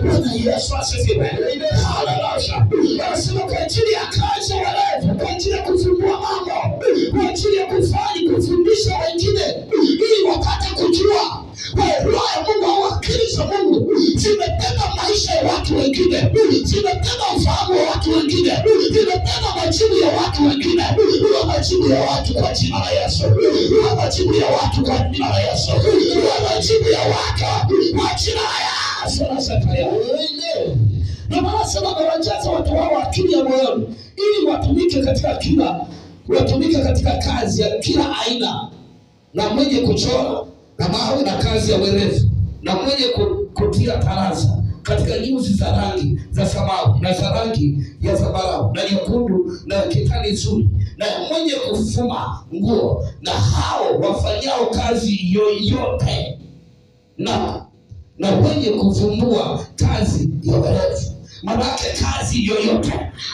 Bwana Yesu asifiwe. Haleluya. Anasema kwa ajili ya kazi walevu, kwa ajili ya kufumbua mambo, kwa ajili ya kufundisha wengine ili wapate kujua. Roho ya Mungu au akili za Mungu zimebeba maisha ya watu wengine, zimebeba ufahamu wa watu wengine, imebeba majibu ya watu wengine. Hiyo majibu ya watu kwa jina la Yesu. Hiyo majibu ya watu kwa jina la Yesu. Hiyo majibu ya watu kwa jina la Yesu. Na maana sema wajaza watu wao akili ya moyoni ili watumike katika kazi ya kila aina, na mwenye kuchora na mawe na kazi ya werevu, na mwenye kutia taraza katika nyuzi za rangi za samawi na za rangi ya zambarau na nyekundu na kitani nzuri, na mwenye kufuma nguo, na hao wafanyao kazi yoyote, na wenye kuvumbua kazi ya werevu. Manake kazi yoyote,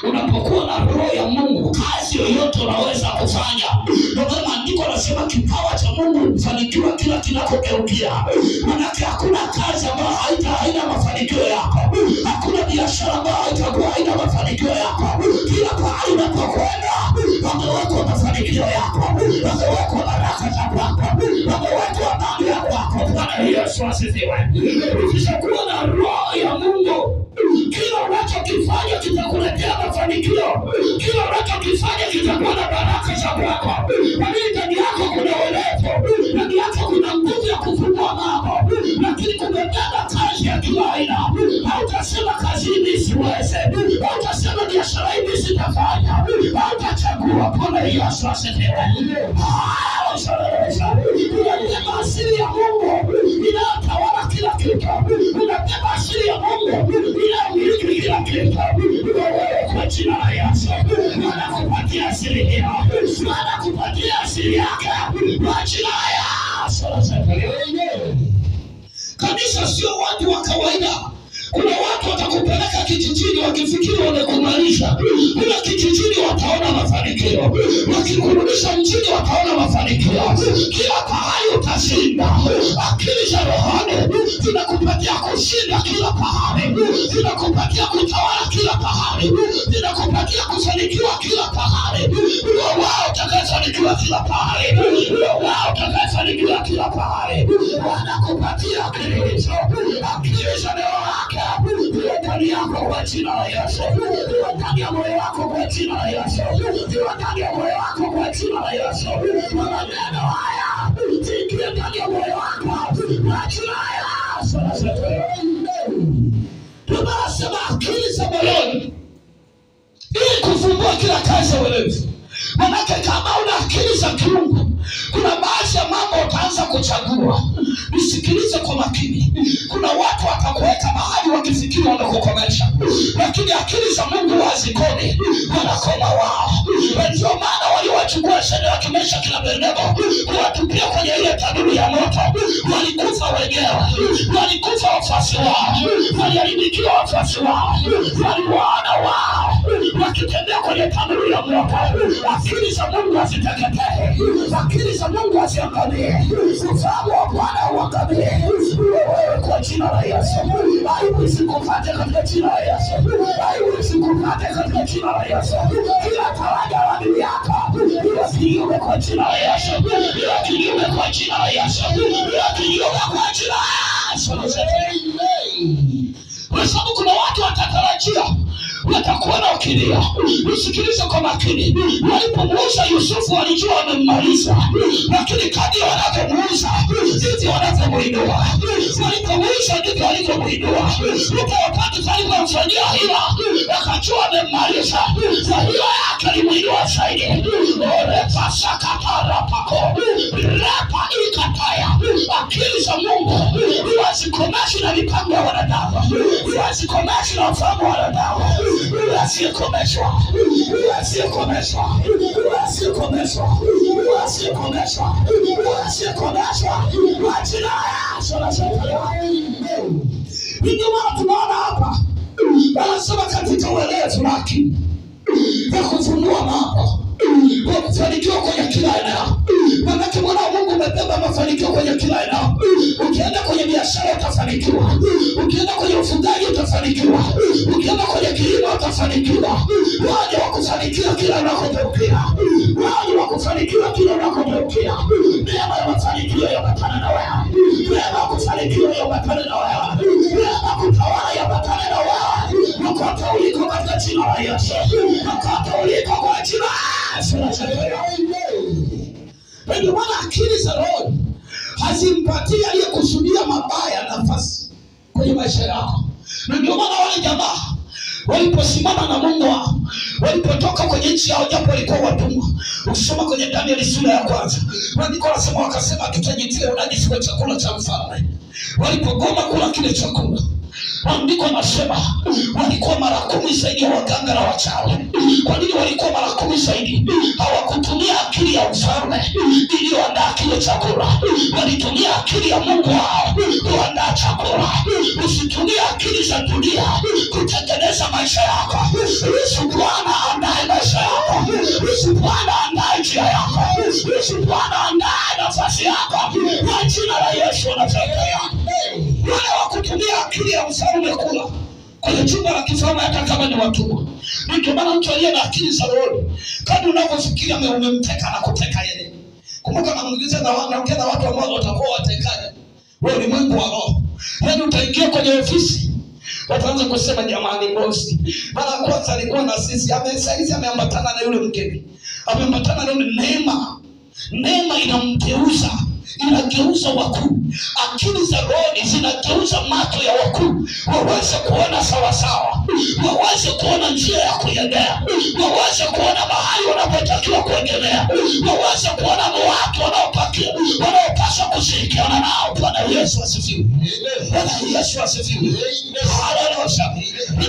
unapokuwa na roho ya Mungu, kazi yoyote unaweza kufanya. Ndio maana maandiko yanasema kipawa cha Mungu hufanikiwa kila kinakogeukia. Manake hakuna kazi ambayo haina mafanikio yako. Hakuna biashara ambayo haina mafanikio yako. Kila pahali unapokwenda, pamewekwa mafanikio yako, pamewekwa baraka za kwako, pamewekwa amani ya kwako. Bwana Yesu asifiwe. Ukishakuwa na roho ya Mungu, kila unachokifanya kitakuletea mafanikio. Kila unachokifanya kitakuwa na baraka za kwako. Ndani yako kuna uwezo, ndani yako kuna nguvu ya kufungua mambo. Lakini kumebeba kazi ya kila aina. Hautasema kazi hii siweze, hautasema biashara hii sitafanya, hautachagua. Bwana Yesu asifiwe. Unabeba asili ya Mungu inayotawala kila kitu. Unabeba asili ya Mungu inayomiliki kila kitu. Kwa jina la Yesu, anakupatia asili hiyo, anakupatia asili yake. Kwa jina la Yesu. Kanisa sio watu wa kawaida. Kuna watu watakupeleka kijijini wakifikiri wamekumarisha. Kuna kijijini wataona mafanikio, wakikurudisha mjini wataona mafanikio. Kila pahali utashinda. Akili za rohoni zinakupatia kushinda kila pahali, zinakupatia kutawala kila pahali, zinakupatia kufanikiwa kila pahali. Ndio wao utakayefanikiwa kila pahali, ndio wao utakayefanikiwa kila pahali. Wanakupatia akili hizo, akili za roho ndani yako kwa jina la Yesu. Ndani ya moyo wako kwa jina la Yesu. Ndani ya moyo wako kwa jina la Yesu. Maneno haya tikie ndani ya moyo wako kwa jina la Yesu. Tunasema akili za moyoni ili kufumbua kila kazi ya werevu. Manake kama una akili za kiungu, kuna baadhi ya mambo utaanza kuchagua. Nisikilize kwa makini. Kuna watu watakuweka mahali wakifikiri wanakukomesha, lakini akili za Mungu hazikoni, wanakoma wao. Ndio maana waliwachukua Shadraka, Meshaki na Abednego kuwatupia kwenye ile tanuru ya moto. Walikufa wenyewe, walikufa wafuasi wao, waliharibikiwa wafuasi wao, waliwaona wao wakitembea kwenye tanuru ya moto. Akili za Mungu haziteketee, akili za Mungu haziangamie. Ufahamu wa Bwana uangamie. Wewe kwa jina la Yesu, aibu isikupate katika jina la Yesu, aibu isikupate katika jina la Yesu. Kila tawala wa dunia yako iwe kinyume kwa jina la Yesu, iwe kinyume kwa jina la Yesu, iwe kinyume kwa jina la Yesu. Kwa sababu kuna watu watatarajia watakuona ukilia. Usikilize kwa makini. Walipomuuza Yusufu walijua wamemmaliza, lakini kadri wanavyomuuza ndivyo wanavyomuinua. Walipomuuza ndivyo walivyomuinua. Ndipo wakati alipomfanyia hila wakajua wamemmaliza, na hila yake limuinua zaidi. Repa sakatara pako repa ikataya. Akili za Mungu wazikomeshi na mipango ya wanadamu, wazikomeshi na ufahamu wa wanadamu. Wasikomeshwa, wasikomeshwa, wasikomeshwa, wasikomeshwa, wasikomeshwa. Wajina ndio maana tunaona hapa wanasema katika uelezo na akili ya kufunua mambo, kwa kufanikiwa kwenye kila eneo. Manake mwana wa Mungu umebeba mafanikio kwenye kila eneo. Ukienda kwenye biashara utafanikiwa, ukienda kwenye ufugaji utafanikiwa, ukienda kwenye kilimo utafanikiwa. Waje wakufanikiwa kila unakotokea, waje wakufanikiwa kila unakotokea. Neema ya mafanikio yapatana na wewe, neema ya kufanikiwa yapatana na wewe, neema ya kutawala yapatana na wewe. kokote uliko katika jina la Yesu, kokote uliko kwa jina la Yesu. Ndio maana akili za roho hazimpatii aliyekusudia mabaya nafasi kwenye maisha yako. Ndio maana wale jamaa waliposimama na Mungu wao, walipotoka kwenye nchi yao japo walikuwa watumwa. Ukisoma kwenye Danieli sura ya 1, maandiko yanasema wakasema tutajitia unajisi wa chakula cha mfalme. Walipogoma kula kile chakula, maandiko yanasema walikuwa mara 10 zaidi ya waganga na wachawi. Kwa nini walikuwa mara 10 zaidi? Hawakutumia akili ya mfalme iliyoandaa kile chakula, walitumia akili ya Mungu wao kuandaa chakula. Usitumie akili za dunia kutengeneza maisha yako. Yesu Bwana andaye maisha yako. Yesu Bwana andaye njia yako. Yesu Bwana andaye nafasi yako. Kwa jina la Yesu natetea wale wa kutumia akili ya mfalme kula kwenye chumba la kifalme hata kama ni watumwa. Ndio maana mtu aliye na akili za roho, kadri unavyofikiria umemteka na kuteka yeye. Kumbuka namuuliza na wanaongea na watu ambao watakuwa watekaji wa ulimwengu wa roho. Yaani utaingia kwenye ofisi, wataanza kusema jamani bosi, mara kwanza alikuwa na sisi, saizi ameambatana na yule mgeni. Ameambatana na yule neema. Neema inamgeuza, inageuza wakuu. Akili za roho zinageuza macho ya wakuu, waweze kuona sawa sawa, waweze kuona njia ya kuendea, waweze kuona mahali wanapotakiwa kuegemea, waweze kuona watu wanaopaswa kushirikiana nao. Bwana Yesu asifiwe. Bwana Yesu asifiwe. Haleluya.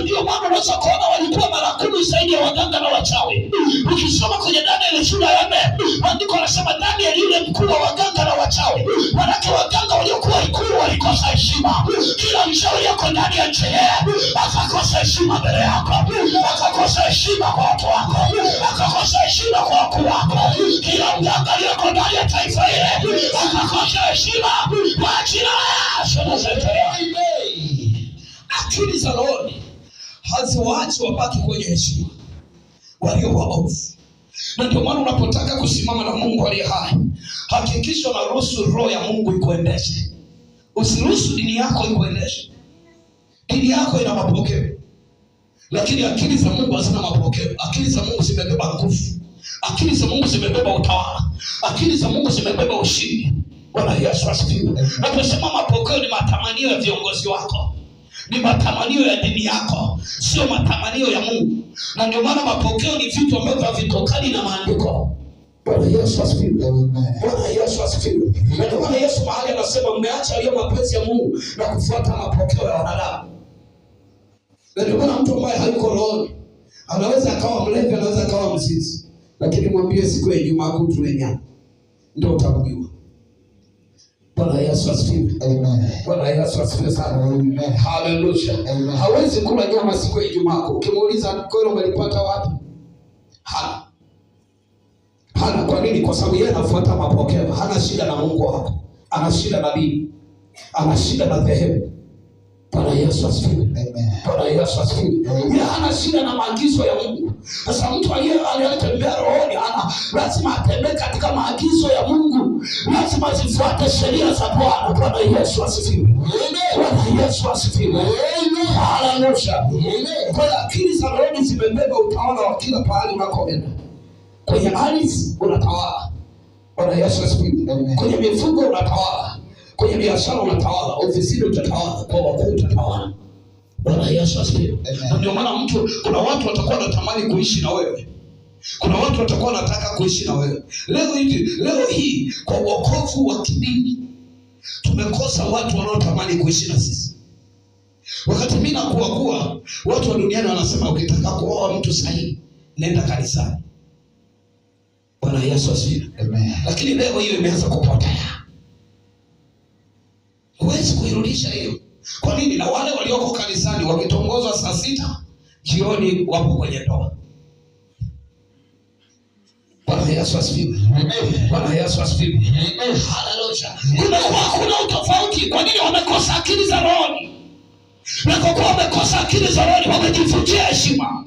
Ndio maana unaweza kuona walikuwa mara 10 zaidi ya waganga na wachawi. Ukisoma kwenye Danieli sura ya 4, maandiko yanasema Danieli yule mkuu wa waganga na wachawi. Manake waganga waliokuwa ikulu walikosa heshima. Kila mchawi yako ndani ya nchi akakosa heshima mbele yako, akakosa heshima kwa watu wako, akakosa heshima kwa wakuu wako. Kila mganga aliyeko ndani ya taifa hili akakosa heshima kwa jina la Yesu. Akili za roho haziwaachi wabaki kwenye heshima walio waovu. Na ndio maana unapotaka kusimama na Mungu aliye hai, hakikisha unaruhusu roho ya Mungu ikuendeshe. Usiruhusu dini yako ikuendeshe. Dini yako ina mapokeo, lakini akili za Mungu hazina mapokeo. Akili za Mungu zimebeba nguvu. Akili za Mungu zimebeba utawala. Akili za Mungu zimebeba ushindi. Bwana Yesu asifiwe. Naposema mapokeo ni matamanio ya viongozi wako, ni matamanio ya dini yako, sio matamanio ya Mungu. Na ndio maana mapokeo ni vitu ambavyo havitokani na maandiko. Bwana Yesu asifiwe. Bwana Yesu asifiwe. Ndio maana Yesu mahali anasema mmeacha aliyo mapenzi ya Mungu na kufuata mapokeo ya wanadamu. Ndio maana mtu ambaye hayuko rohoni anaweza akawa mlevi, anaweza akawa mzinzi, lakini mwambie siku ya Ijumaa kutulenyana ndio utabujua. Bwana Yesu asifiwe. Amen. Bwana Yesu asifiwe sana. Amen. Haleluya. Hawezi kula nyama siku ya Ijumaa. Ukimuuliza kweli umelipata wapi? Hana. Kwa nini? Kwa sababu yeye anafuata mapokeo. Hana shida na Mungu wako. Ana shida na dini. Ana shida na dhehebu. Bwana Yesu asifiwe. Amen. Bwana Yesu asifiwe. Yeye hana shida na maagizo ya Mungu. Sasa mtu aliyetembea rohoni lazima atembee katika maagizo ya Mungu. Lazima zifuate sheria za Bwana. Bwana Yesu asifiwe. Bwana Yesu asifiwe. Haleluya. Kwa akili za rohoni zimebeba utawala wa kila pahali unakoenda. Kwenye ardhi unatawala. Bwana Yesu asifiwe. Kwenye mifugo unatawala. Kwenye biashara unatawala, ofisini utatawala, kwa wakuu utatawala. Bwana Yesu asifiwe. Ndio maana kuna watu watakuwa wanatamani kuishi na wewe. Kuna watu watakuwa wanataka kuishi na wewe. Leo hii kwa wokovu wa kidini tumekosa watu wanaotamani kuishi na sisi. Wakati mimi nakuwa watu wa duniani wanasema ukitaka kuoa mtu sahihi nenda kanisani. Bwana Yesu asifiwe. Amen. Lakini leo hiyo imeanza kupotea. Huwezi kuirudisha hiyo. Kwa nini? Na wale walioko kanisani wakitongozwa saa 6 jioni wapo kwenye ndoa. Bwana Yesu asifiwe. Bwana Yesu asifiwe. Haleluya. Kuna utofauti. Kwa nini wamekosa akili za roho? Na kwa kuwa wamekosa akili za roho wamejifungia heshima.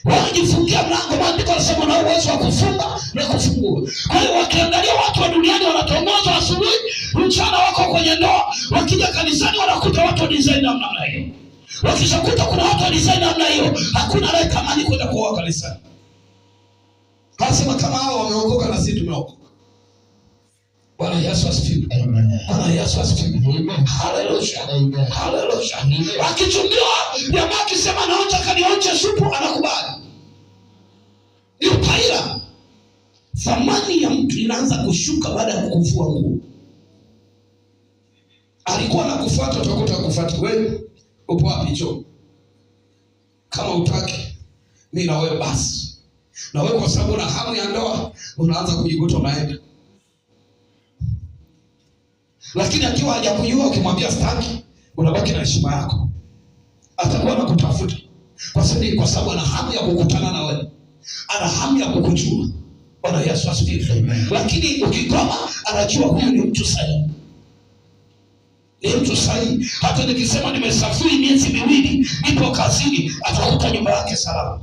Wajifungia mlango. Maandiko yanasema na uwezo wa kufunga na kufungua. Kwa hiyo wakiangalia watu wa duniani wanatongozwa asubuhi, mchana wako kwenye ndoa, wakija kanisani wanakuta watu design namna hiyo. Wakishakuta kuna watu walisaini namna hiyo, hakuna anayetamani kwenda kuoa kanisani. Kasema kama hao wameokoka na sisi tumeokoka. Bwana Yesu asifiwe. Amen. Bwana Yesu asifiwe. Haleluya. Haleluya. Akichumbiwa jamaa akisema naonja kanionje supu anakubali. Ni upaila. Thamani ya mtu inaanza kushuka baada ya kukuvua nguo. Alikuwa anakufuata, utakuta kufuata wewe. Upo wapi njoo? Kama utaki mimi na wewe basi. Na wewe kwa sababu na hamu ya ndoa unaanza kujikuta unaenda. Lakini akiwa hajakujua ukimwambia sitaki, unabaki na heshima yako. Atakuwa anakutafuta. Kwa sababu ana hamu ya kukutana na wewe. Ana hamu ya kukujua. Bwana Yesu asifiwe. Lakini ukigoma anajua huyu ni mtu sahihi. Ni mtu sahihi. Hata nikisema nimesafiri miezi miwili, nipo kazini, atakuta nyumba yake salama.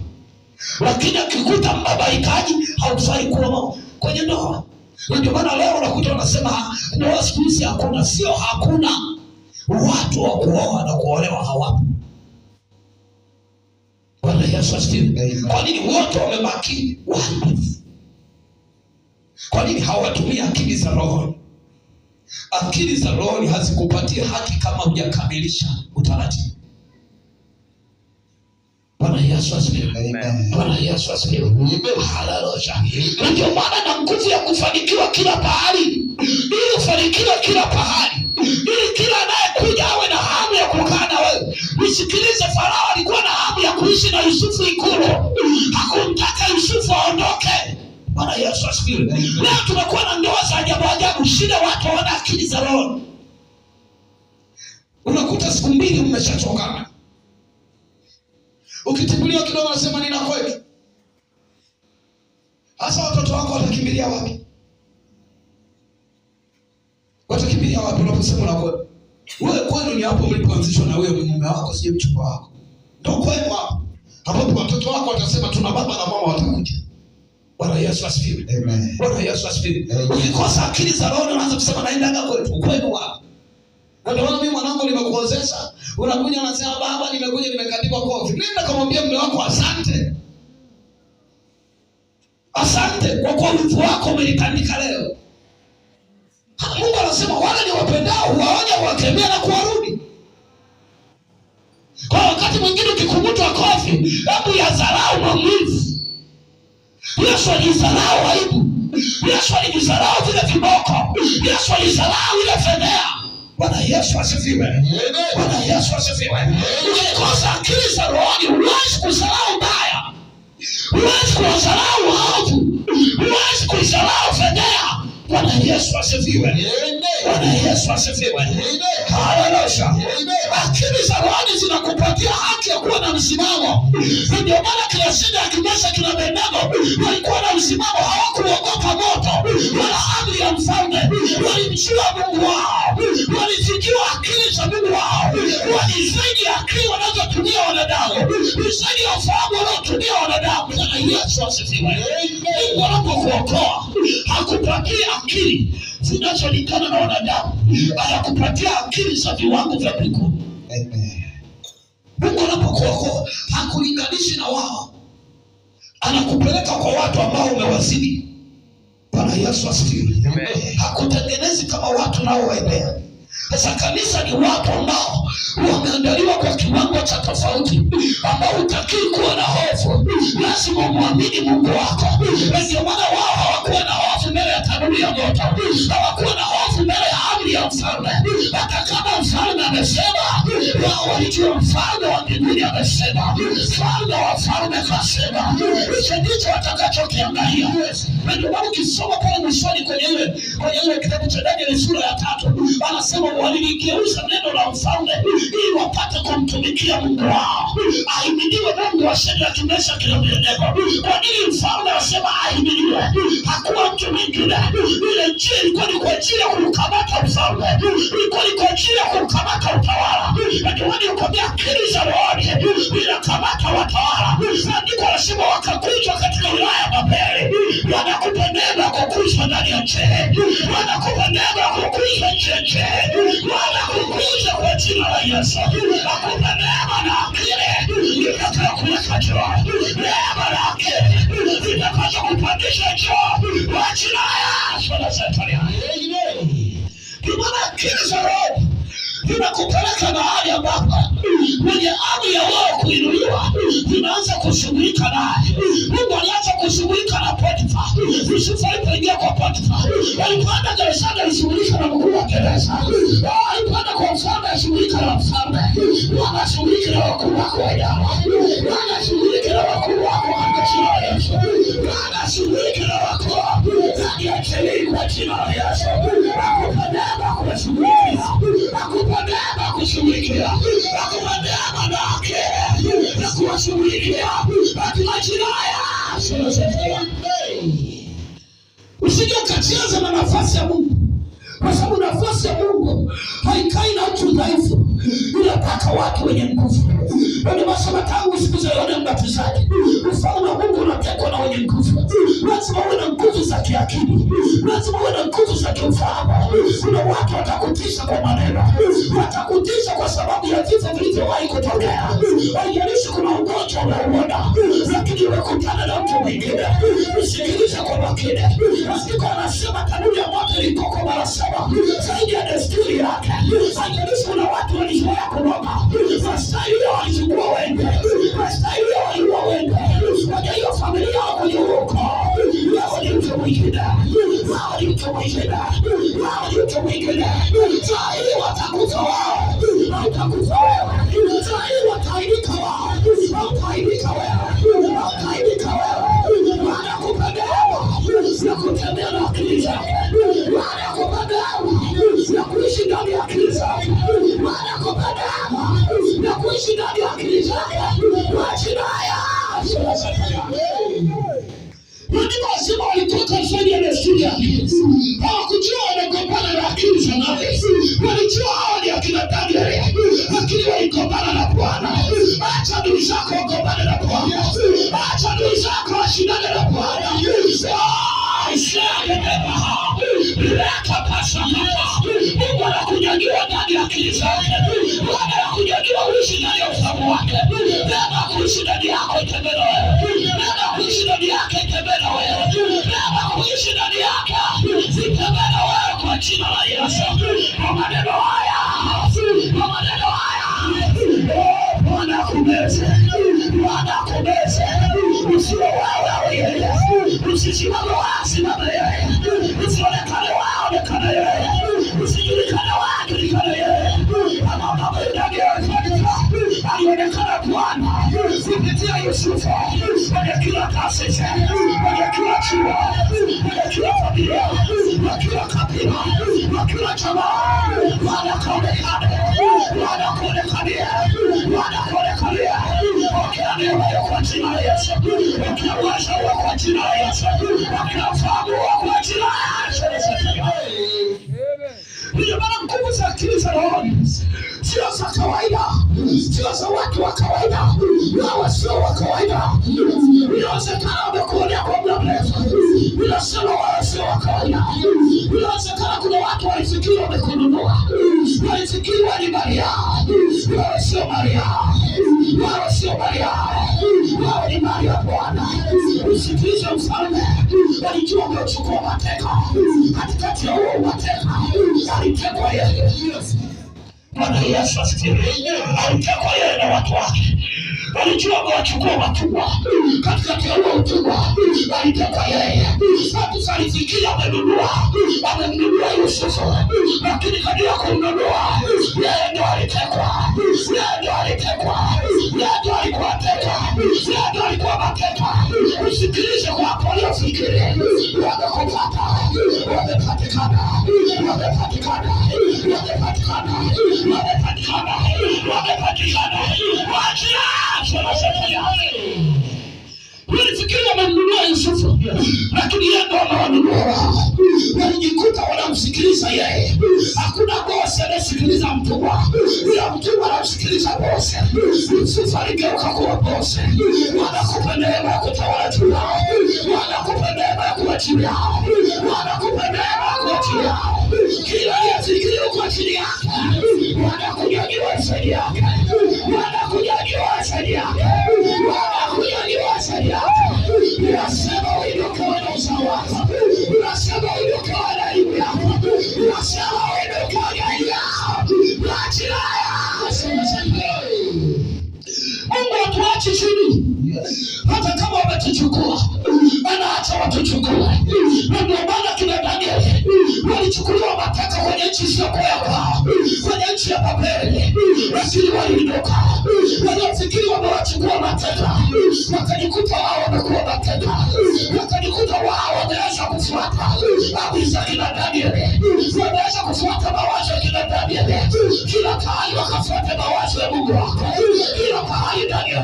Lakini akikuta mbabaikaji, haufai kuwa kwenye ndoa. Ndio maana leo unakuta wanasema ndoa siku hizi hakuna. Sio hakuna. Watu wa kuoa na kuolewa hawapo. Bwana Yesu asifiwe. Kwa nini wote wamebaki wahalifu? Kwa nini hawatumii akili za roho? Akili za roho hazikupatia haki kama hujakamilisha utaratibu. Bwana Yesu asifiwe. Bwana Yesu asifiwe. Haleluya. Ndio maana na nguvu ya kufanikiwa kila pahali. Ili ufanikiwe kila pahali. Ili kila anayekuja awe na hamu ya kukaa na wewe. Usikilize, Farao alikuwa na hamu ya kuishi na Yusufu ikulu. Hakumtaka Yusufu aondoke. Bwana Yesu asifiwe. Leo tumekuwa na ndoa za ajabu ajabu. Shida watu hawana akili za roho. Unakuta siku mbili mmeshachokana. Ukitibuliwa kidogo unasema nina kwetu. Hasa watoto wako watakimbilia wapi? Watakimbilia wapi unaposema na kwetu? Wewe kwenu ni hapo mlipoanzishwa na wewe mume wako, sio mchumba wako. Ndio kwenu hapo. Hapo watoto wako watasema tuna baba na mama watakuja. Bwana Yesu asifiwe. Amen. Bwana Yesu asifiwe. Ukikosa akili za roho unaanza kusema naendaga kwetu. Kwenu wapi? Na ndio mimi mwanangu nimekuozesha, unakuja unasema baba nimekuja nimekandikwa kofi. Nenda kumwambia mume wako asante. Asante kwa kuwa wivu wako umenikandika leo. Mungu anasema wale niwapendao huwaonya, huwakemea na kuwarudi. Kwa wakati mwingine ukikungutwa kofi, hebu yadharau maumivu. Yesu alidharau aibu. Yesu alidharau vile viboko. Yesu alidharau ile fedhea. Bwana Yesu asifiwe. Bwana Yesu asifiwe. Ukikosa akili za rohoni huwezi kudharau mbaya. Huwezi kudharau waovu. Huwezi kudharau fedhea. Bwana Yesu asifiwe. Bwana Yesu asifiwe. Haleluya. Akili za rohoni zinakupatia haki ya kuwa na msimamo. Ndio maana kila shida ya Kimesha kina Abednego walikuwa na msimamo, hawakuogopa moto wala amri ya mfalme. Walimjua Mungu wao. Walizijua akili za Mungu wao. Walizaidi akili wanazotumia wanadamu. Zaidi ya ufahamu wanaotumia wanadamu. Bwana Yesu asifiwe. Mungu anapokuokoa hakupatia akili zinazolingana na wanadamu. Anakupatia akili za viwango vya mbinguni. Amen. Mungu anapokuokoa hakulinganishi na wao. Anakupeleka kwa watu ambao umewazidi. Bwana Yesu asifiwe. Hakutengenezi kama watu nao waendea. Sasa kanisa ni watu ambao wameandaliwa kwa kiwango cha tofauti, ambao hutaki kuwa na hofu. Lazima muamini Mungu wako. Ndio maana wao hawakuwa na hofu mbele ya tanuru ya moto. Hawakuwa na hofu mbele ya amri ya mfalme. Hata kama mfalme amesema, wao walijua mfalme wa mbinguni amesema. Mfalme wa falme kasema. Hicho ndicho watakachokiangalia. Ndio maana ukisoma pale mwishoni kwenye ile kitabu cha Danieli sura ya 3, anasema waligeuza neno la mfalme ili wapate kumtumikia Mungu wao. Ahimidiwe Mungu wa Shadraka, Meshaki na Abednego. Kwa nini mfalme anasema ahimidiwe? Hakuwa mtu mwingine. Ile njia ilikuwa ni kwa ajili ya kumkamata mfalme. Ilikuwa ni kwa ajili ya kumkamata utawala. Ndio maana yukwambia akili za rohoni inakamata watawala. Andiko anasema wakakuzwa katika wilaya ya Babeli. Wanakupa neema kukuzwa ndani cheche, wanakupa neema ya kukuza cheche, wanakukuza kwa jina la Yesu. Akupa neema na akili itakayo kuweka juu, neema na akili itakayo kupandisha juu kwa jina la Yesu. Kimana akili za roho tunakupeleka mahali ambapo mwenye amri ya wao kuinuliwa tunaanza kushughulika naye. Mungu alianza kushughulika na Potifa. Yusufu alipoingia kwa Potifa, alipoenda gerezani alishughulika na mkuu wa gereza. Alipoenda kwa mfalme alishughulika na mfalme. Wanashughulika na wakuu wako wa idara, wanashughulika na wakuu wako katika jina la Yesu, wanashughulika na wakuu ndani ya jamii kwa jina la Yesu. Akupa neema kuwashughulikia, akupa neema kushughulikia, akupa neema na akili ya kuwashughulikia katika jina la Yesu. Usije ukacheza na nafasi ya Mungu, kwa sababu nafasi ya Mungu haikai na mtu dhaifu, inataka watu wenye nguvu. Ndio maana tangu siku za Yohana Mbatizaji, ufalme wa Mungu unatekwa na wenye nguvu. Lazima uwe na nguvu za kiakili, lazima uwe na nguvu za kiufahamu. Kuna watu watakutisha kwa maneno, watakutisha kwa sababu ya vifo vilivyowahi kutokea. Haijalishi kuna ugonjwa unaouona, lakini umekutana na mtu mwingine. Usikilize kwa makini. Maandiko yanasema tanuru ya moto ilikoko mara 7 zaidi ya desturi yake. Haijalishi kuna watu walizoea kuroga, mastaili yao walichukua wende, mastaili yao waliua wende, waja hiyo familia yao kwenye uko. Wao ni mtu mwingine, wao ni mtu mwingine, wao ni mtu mwingine. Zaidi watakufa wao, watakufa wewe. Zaidi wataidika wao, wataidika wewe, wataidika wewe. Wanakupendea ya kutembea na akili zake, wanakupendea ya kuishi ndani ya akili zake, wanakupendea ya kuishi ndani ya akili zake kwa jina la Yesu. Wadimu wazima walitoka zaidi ya desturi yake. Hawakujua wanagombana na akili za nani. Walijua hawa ni akina Danieli, lakini waligombana na Bwana. Acha adui zako wagombane na Bwana, acha adui zako washindane na Bwana. Mungu anakunyanyua ndani ya akili zake. Bwana anakunyanyua uishi ndani ya ufahamu wake. Neema kuishi ndani yako itembee na wewe. Neema kuishi ndani yake itembee na wewe. Neema kuishi ndani yake itembee na wewe kwa jina la Yesu. Kwa maneno haya, kwa maneno haya, Bwana kumeze, Bwana kumeze. Usiwe wewe yeye, usisimame wasimame yeye, usionekane waonekane yeye, usijulikane wajulikane yeye. Kama alionekana Bwana kupitia Yusufu kwenye kila taasisi, kwenye kila chuo, kwenye kila familia, kwenye kila kabila, kwenye kila jamaa. Bwana kaonekane, Bwana kaonekane, Bwana kaonekane. Pokea neema kwa jina la Yesu, pokea uwezo kwa jina la Yesu, pokea ufahamu kwa jina la Yesu. Ndio maana nguvu za akili za roho sio za kawaida, sio za watu wa kawaida, wao sio wa kawaida. Inawezekana wamekuonea kwa muda mrefu, inasema wao sio wa kawaida. Inawezekana kuna watu walifikiri wamekununua, walifikiri wali mali yao. Wao sio mali yao, wao sio mali yao, wao ni mali ya Bwana. Usikilize mfalme, walijua wamechukua mateka, katikati ya huo mateka alitekwa yeye. Bwana Yesu asifiwe. Alitekwa yeye na watu wake. Walijua wachukua watumwa, katikati ya huo utumwa alitekwa yeye. Watu walifikiri amemnunua Yusufu, lakini katika kumnunua yeye ndio alitekwa, yeye ndio alitekwa, yeye ndio alikuwa teka, yeye ndio alikuwa mateka. Usikilize kwa waliofikiri wamekupata, wamepatikana, wamepatikana, wamepatikana, wamepatikana, wamepatikana. Walifikiri wamemnunua Yusufu, lakini yeye ndo amewanunua. Walijikuta wanamsikiliza yeye. Hakuna bosi anayesikiliza mtumwa, ila mtumwa anamsikiliza bosi. Yusufu aligeuka kuwa bosi. Wanakupa neema ya kutawala juu yao, wanakupa neema ya kuwa ajili yao. Wanakupa neema kwa ajili yao. Kila aliyefikiriwa kwa ajili yake, wanakunyanyua zaidi yake. Wanakunyanyua zaidi yake. Wanakunyanyua zaidi yake. Unasema uinuke na uzao wako. Unasema uinuke na elimu yako. Unasema uinuke na elimu yako. Kwa ajili yao. Mungu hatuachi chini. Hata kama wametuchukua, anaacha watuchukue. Na ndio maana kina Danieli walichukuliwa mateka kwenye nchi isiyokuwa kwao, kwenye nchi ya Babeli, lakini waliinuka. Waliofikiri wamewachukua mateka, wakajikuta wao wamekuwa mateka, wakajikuta wao wameanza kufuata amri za kina Danieli, wameanza kufuata mawazo ya kina Danieli. Kila pahali wakafuata mawazo ya Mungu wako. Kila pahali ndani ya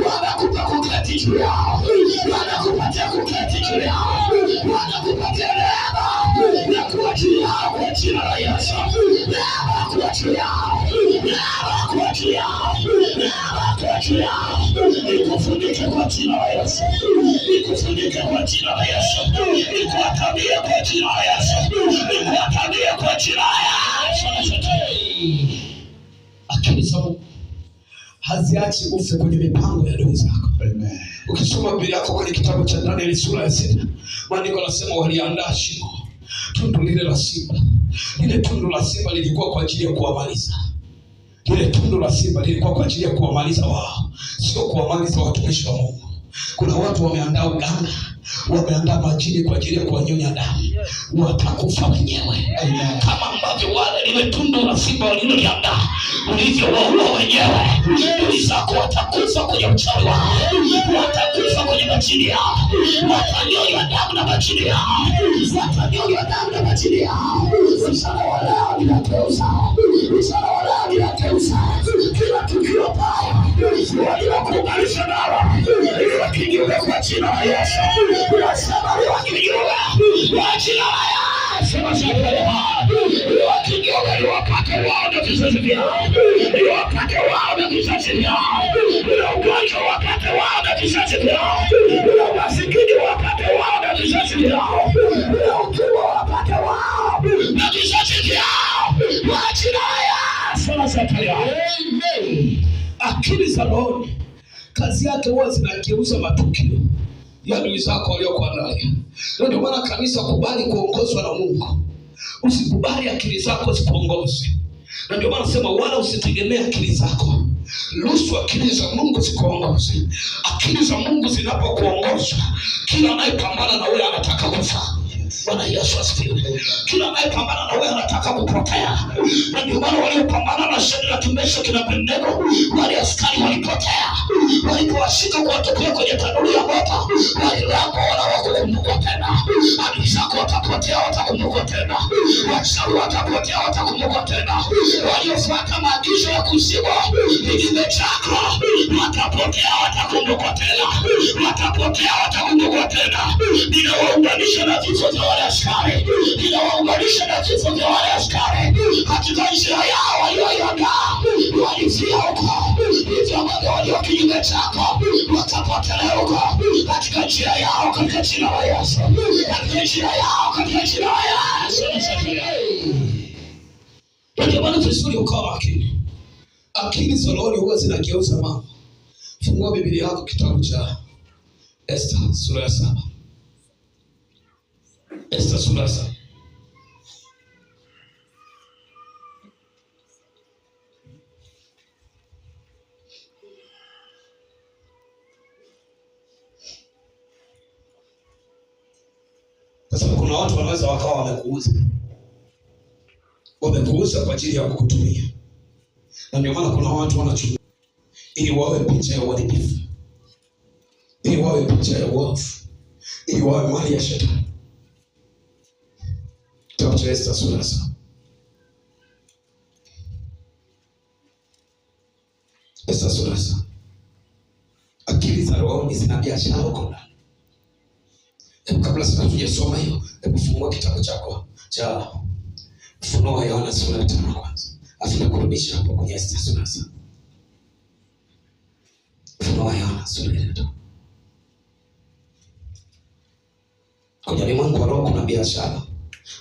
wanakupa kuketi juu yao, wanakupatia kuketi juu yao, wanakupatia neema ya kuwa juu yao kwa jina la Yesu. Neema ya kuwa juu yao, neema ya kuwa juu yao, neema ya kuwa juu yao. Ikufunike kwa jina la Yesu, ikufunike kwa jina la Yesu, ikuatamie kwa jina la Yesu, ikuatamie kwa jina la Yesu. Akili za Mungu haziachi ufe kwenye mipango ya adui zako. Amen. Ukisoma Biblia yako kwenye kitabu cha Danieli sura ya 6, maandiko yanasema waliandaa shimo, tundu lile la simba. Lile tundu la simba lilikuwa kwa ajili ya kuwamaliza. Lile tundu la simba lilikuwa kwa ajili ya kuwamaliza wao, sio kuwamaliza watumishi wa Mungu. Kuna watu wameandaa uganga, wameandaa majini kwa ajili ya kuwanyonya damu. Watakufa wenyewe. Kama ambavyo wale lile tundu la simba waliloliandaa ulivyowaua wenyewe, adui zako watakufa kwenye uchawi wao, watakufa kwenye majini yao, watanyonywa damu na majini yao, watanyonywa damu na majini yao. Msana walao ninateuza, msana walao ninateuza kila tukio baya waliokuunganisha nalo liwe kinyume kwa jina la Yesu. Unasema liwe kinyume kwa jina la Yesu. Liwe kinyume, liwapate wao na vizazi vyao, liwapate wao na vizazi vyao. Ule ugonjwa wapate wao na vizazi vyao, ule umasikini wapate wao na vizazi vyao, ule ukimwi wapate wao na vizazi vyao kwa jina la Yesu. Amen. Akili za rohoni kazi yake huwa zinageuza matukio ya adui zako waliokuandalia. Ndio maana kanisa, kubali kuongozwa na Mungu. Usikubali akili zako zikuongoze. Na ndio maana nasema wala usitegemee akili zako. Ruhusu akili za Mungu zikuongoze. Akili za Mungu zinapokuongoza, kila anayepambana na wewe anataka kufa. Bwana Yesu asifiwe. Kila anayepambana na wewe anataka kupotea. Na ndio maana waliopambana na Shadraka, Meshaki na Abednego, wale askari walipotea. Walipowashika kuwatupia kwenye tanuru ya moto, walilango wala hawakukumbuka tena. Adui zako watapotea, watakumbuka tena. Wachawi watapotea, watakumbuka tena. Waliofuata maagizo ya kuzimu kinyume chako watapotea, watakumbuka tena. Watapotea, watakumbuka tena. Ninawaunganisha na vifo vya wale askari, ninawaunganisha na vifo vya wale askari. Katika njia yao walioiandaa walifia huko, hivyo ambavyo walio kinyume chako watapotelea huko katika njia yao, katika jina la Yesu, katika njia yao, katika jina la Yesu. Ndio maana vizuri ukawa makini. Akili za rohoni huwa zinageuza mambo. Fungua Biblia yako kitabu cha Esther sura ya 7. Esther sura ya 7. Kwa sababu kuna watu wanaweza wakawa wamekuuza kwa ajili ya kukutumia. Na ndio maana kuna watu wanachukua ili wawe picha ya uharibifu, ili wawe picha ya uovu, ili wawe mali ya shetani. Kitabu cha Esther sura ya 7. Esther sura ya 7. Akili za rohoni zina biashara huko ndani. Kabla sijasoma hiyo, hebu fungua kitabu chako cha Ufunuo wa Yohana sura ya 5 kwanza. Afu nakurudisha hapo kwenye Esther sura ya 7. Ufunuo wa Yohana sura ya 5. Kwenye ulimwengu wa roho kuna biashara.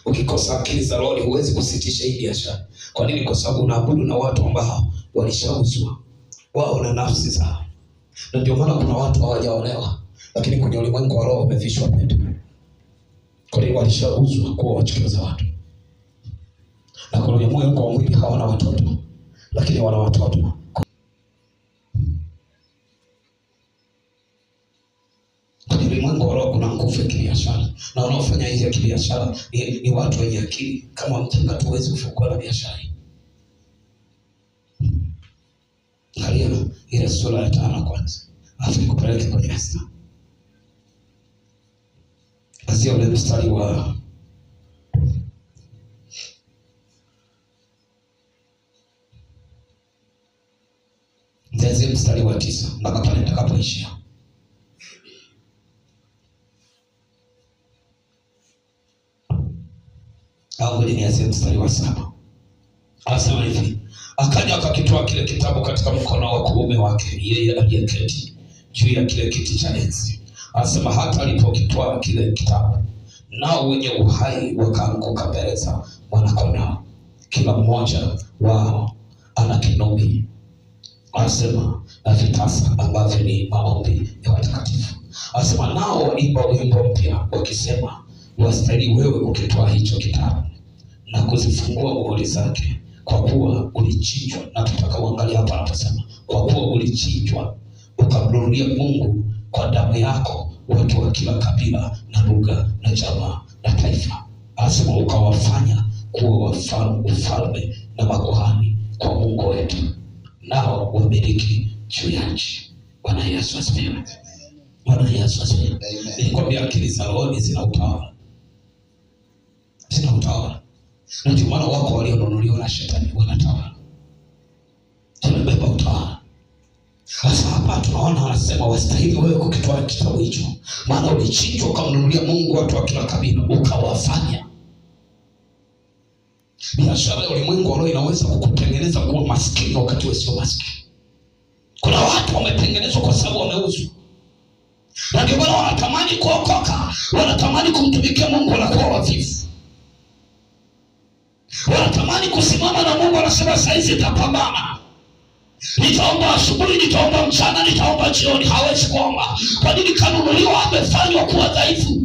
Ukikosa akili za roho huwezi kusitisha hii biashara. Kwa nini? Kwa sababu unaabudu na watu ambao walishauzwa wao na nafsi zao. Na ndio maana kuna watu hawajaolewa, lakini kwenye ulimwengu wa roho wamevishwa pete. Kwa hiyo walishauzwa kuwa wachukiza watu. Na kwenye ulimwengu wa mwili hawana watoto, lakini wana watoto. Kwenye ulimwengu wa roho kuna nguvu ya kibiashara. Na wanaofanya hizi ya kibiashara ni watu wenye akili. Kama mjinga tu huwezi kufungua na biashara. Angalia ile sura ya 5 kwanza. Afu nikupeleke kwenye Esta. Azia ule mstari wa Nitaanzia mstari wa 9 mpaka pale nitakapoishia. Au nianzie mstari wa 7. Anasema hivi: akaja akakitoa kile kitabu katika mkono wa kuume wake, yeye aliyeketi juu ya kile kiti cha enzi. Anasema hata alipokitoa kile kitabu, nao wenye uhai wakaanguka mbele za mwana-kondoo, kila mmoja wao ana kinubi, anasema na vitasa ambavyo ni maombi ya watakatifu. Anasema nao waimba wimbo mpya wakisema, wastahili wewe kukitoa hicho kitabu na kuzifungua muhuri zake, kwa kuwa ulichinjwa. Na tutakaoangalia hapa anaposema kwa kuwa ulichinjwa ukamnunulia Mungu kwa damu yako watu wa kila kabila na lugha na jamaa na taifa. Anasema ukawafanya kuwa ufalme na makuhani kwa Mungu wetu, nao wamiliki juu ya nchi. Bwana Yesu asifiwe. Bwana Yesu asifiwe. Nilikwambia akili za roho zina utawala. Zina utawala. Na ndio maana wako walionunuliwa na shetani wanatawala. Tumebeba utawala. Sasa hapa tunaona anasema wastahili wewe kukitoa kitabu hicho, maana ulichinjwa ukamnunulia Mungu watu wa kila kabila ukawafanya. Biashara ya ulimwengu wa roho inaweza kukutengeneza kuwa maskini wakati wewe sio maskini. Kuna watu wametengenezwa kwa sababu wameuzwa. Na ndio maana wanatamani kuokoka, wanatamani kumtumikia Mungu, wanakuwa wavivu. Wanatamani kusimama na Mungu, anasema saizi nitapambana. Nitaomba asubuhi, nitaomba mchana, nitaomba jioni. Hawezi kuomba. Kwa nini? Kanunuliwa, amefanywa kuwa dhaifu.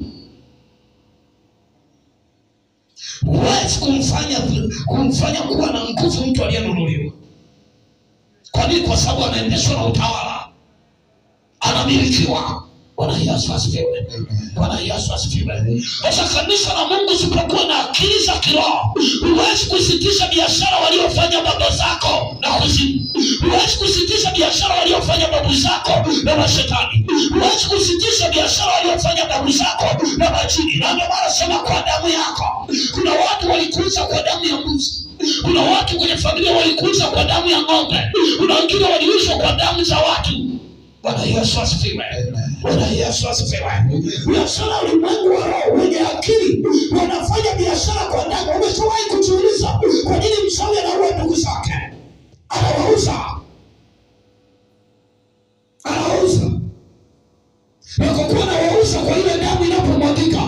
Huwezi kumfanya kuwa na nguvu mtu aliyenunuliwa. Kwa nini? Kwa sababu anaendeshwa na utawala. Anamilikiwa. Bwana Yesu asifiwe. Bwana Yesu asifiwe. Sasa kanisa la Mungu sipokuwa na akili za kiroho, huwezi kusitisha biashara waliofanya baba zako na kuzimu. Huwezi kusitisha biashara waliofanya babu zako na mashetani. Huwezi kusitisha biashara waliofanya babu zako na majini. Na ndio maana sema kwa damu yako. Kuna watu walikuza kwa damu ya mbuzi. Kuna watu kwenye familia walikuza kwa damu ya ng'ombe. Kuna wengine waliuzwa kwa damu za watu. Bwana Yesu asifiwe. Bwana Yesu asifiwe. Biashara ulimwengu wa roho wenye akili wanafanya biashara kwa damu. Umeshawahi kujiuliza kwa nini mchawi anaua ndugu zake? Anawauza. Na kwa kuwa anawauza kwa ile damu inapomwagika.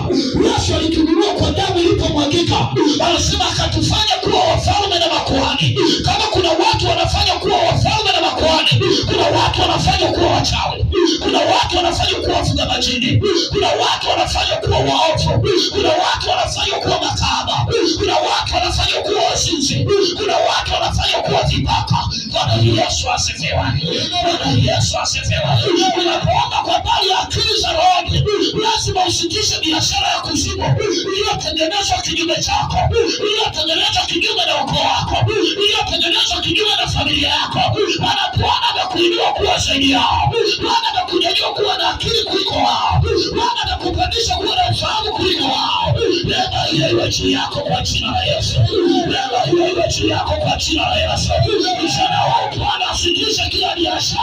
Yesu alitununua kwa damu ilipomwagika. Anasema akatufanya kuwa wafalme na makuhani. Kama kuna watu wanafanya kuwa wafalme na makuhani, kuna watu wanafanya kuwa wachawi. Kuna watu wanafanya kuwa wafuga majini. Kuna watu wanafanya kuwa waovu. Kuna watu wanafanya kuwa makahaba. Kuna watu wanafanya kuwa wazinzi. Kuna watu wanafanya kuwa vibaka. Bwana Yesu asifiwe. Bwana Yesu asifiwe. Unapoomba kwa bali ya akili za roho, lazima usitishe biashara ya kuzimu iliyotengenezwa kinyume chako, iliyotengenezwa kinyume na ukoo wako, iliyotengenezwa kinyume na familia yako. Maana Bwana amekuinua kuwa zaidi yao. Bwana amekunyanyua kuwa na akili kuliko wao. Bwana amekupandisha kuwa na ufahamu kuliko wao. Neema hiyo iwe juu yako kwa jina la Yesu. Neema hiyo iwe juu yako kwa jina la Yesu. Mchana wao Bwana asitishe kila biashara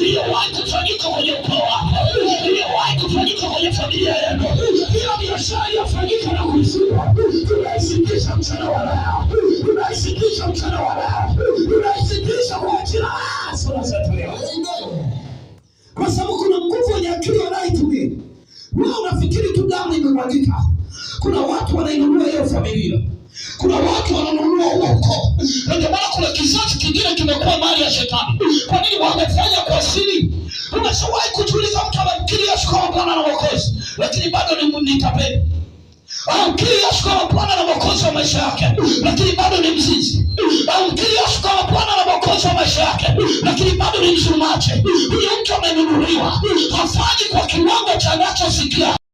iliyowahi kufanyika kwenye ukoo wako, iliyowahi kufanyika kwenye familia yenu. Kila biashara iliyofanyika na kuzimu, tunaisitisha mchana wa leo. Tunaisitisha mchana wa leo. Tunaisitisha kwa jina la Yesu. Kwa sababu kuna nguvu ya akili wanayoitumia. Wewe unafikiri tu damu unamwagika. Kuna watu wanainunua hiyo familia, kuna watu wananunua uoko. Ndio maana kuna kizazi kingine kimekuwa mali ya shetani. Kwa nini? Wamefanya kwa siri. Unashawahi kujiuliza, mtu anamkiri Yesu kama Bwana na Mwokozi, lakini bado ni tapeli. Anamkiri Yesu kama Bwana na Mwokozi wa maisha yake, lakini bado ni mzinzi. Anamkiri Yesu kama Bwana na Mwokozi wa maisha yake, lakini bado ni msulumaji. Huyo mtu amenunuliwa, hafanyi kwa kiwango cha anachosikia,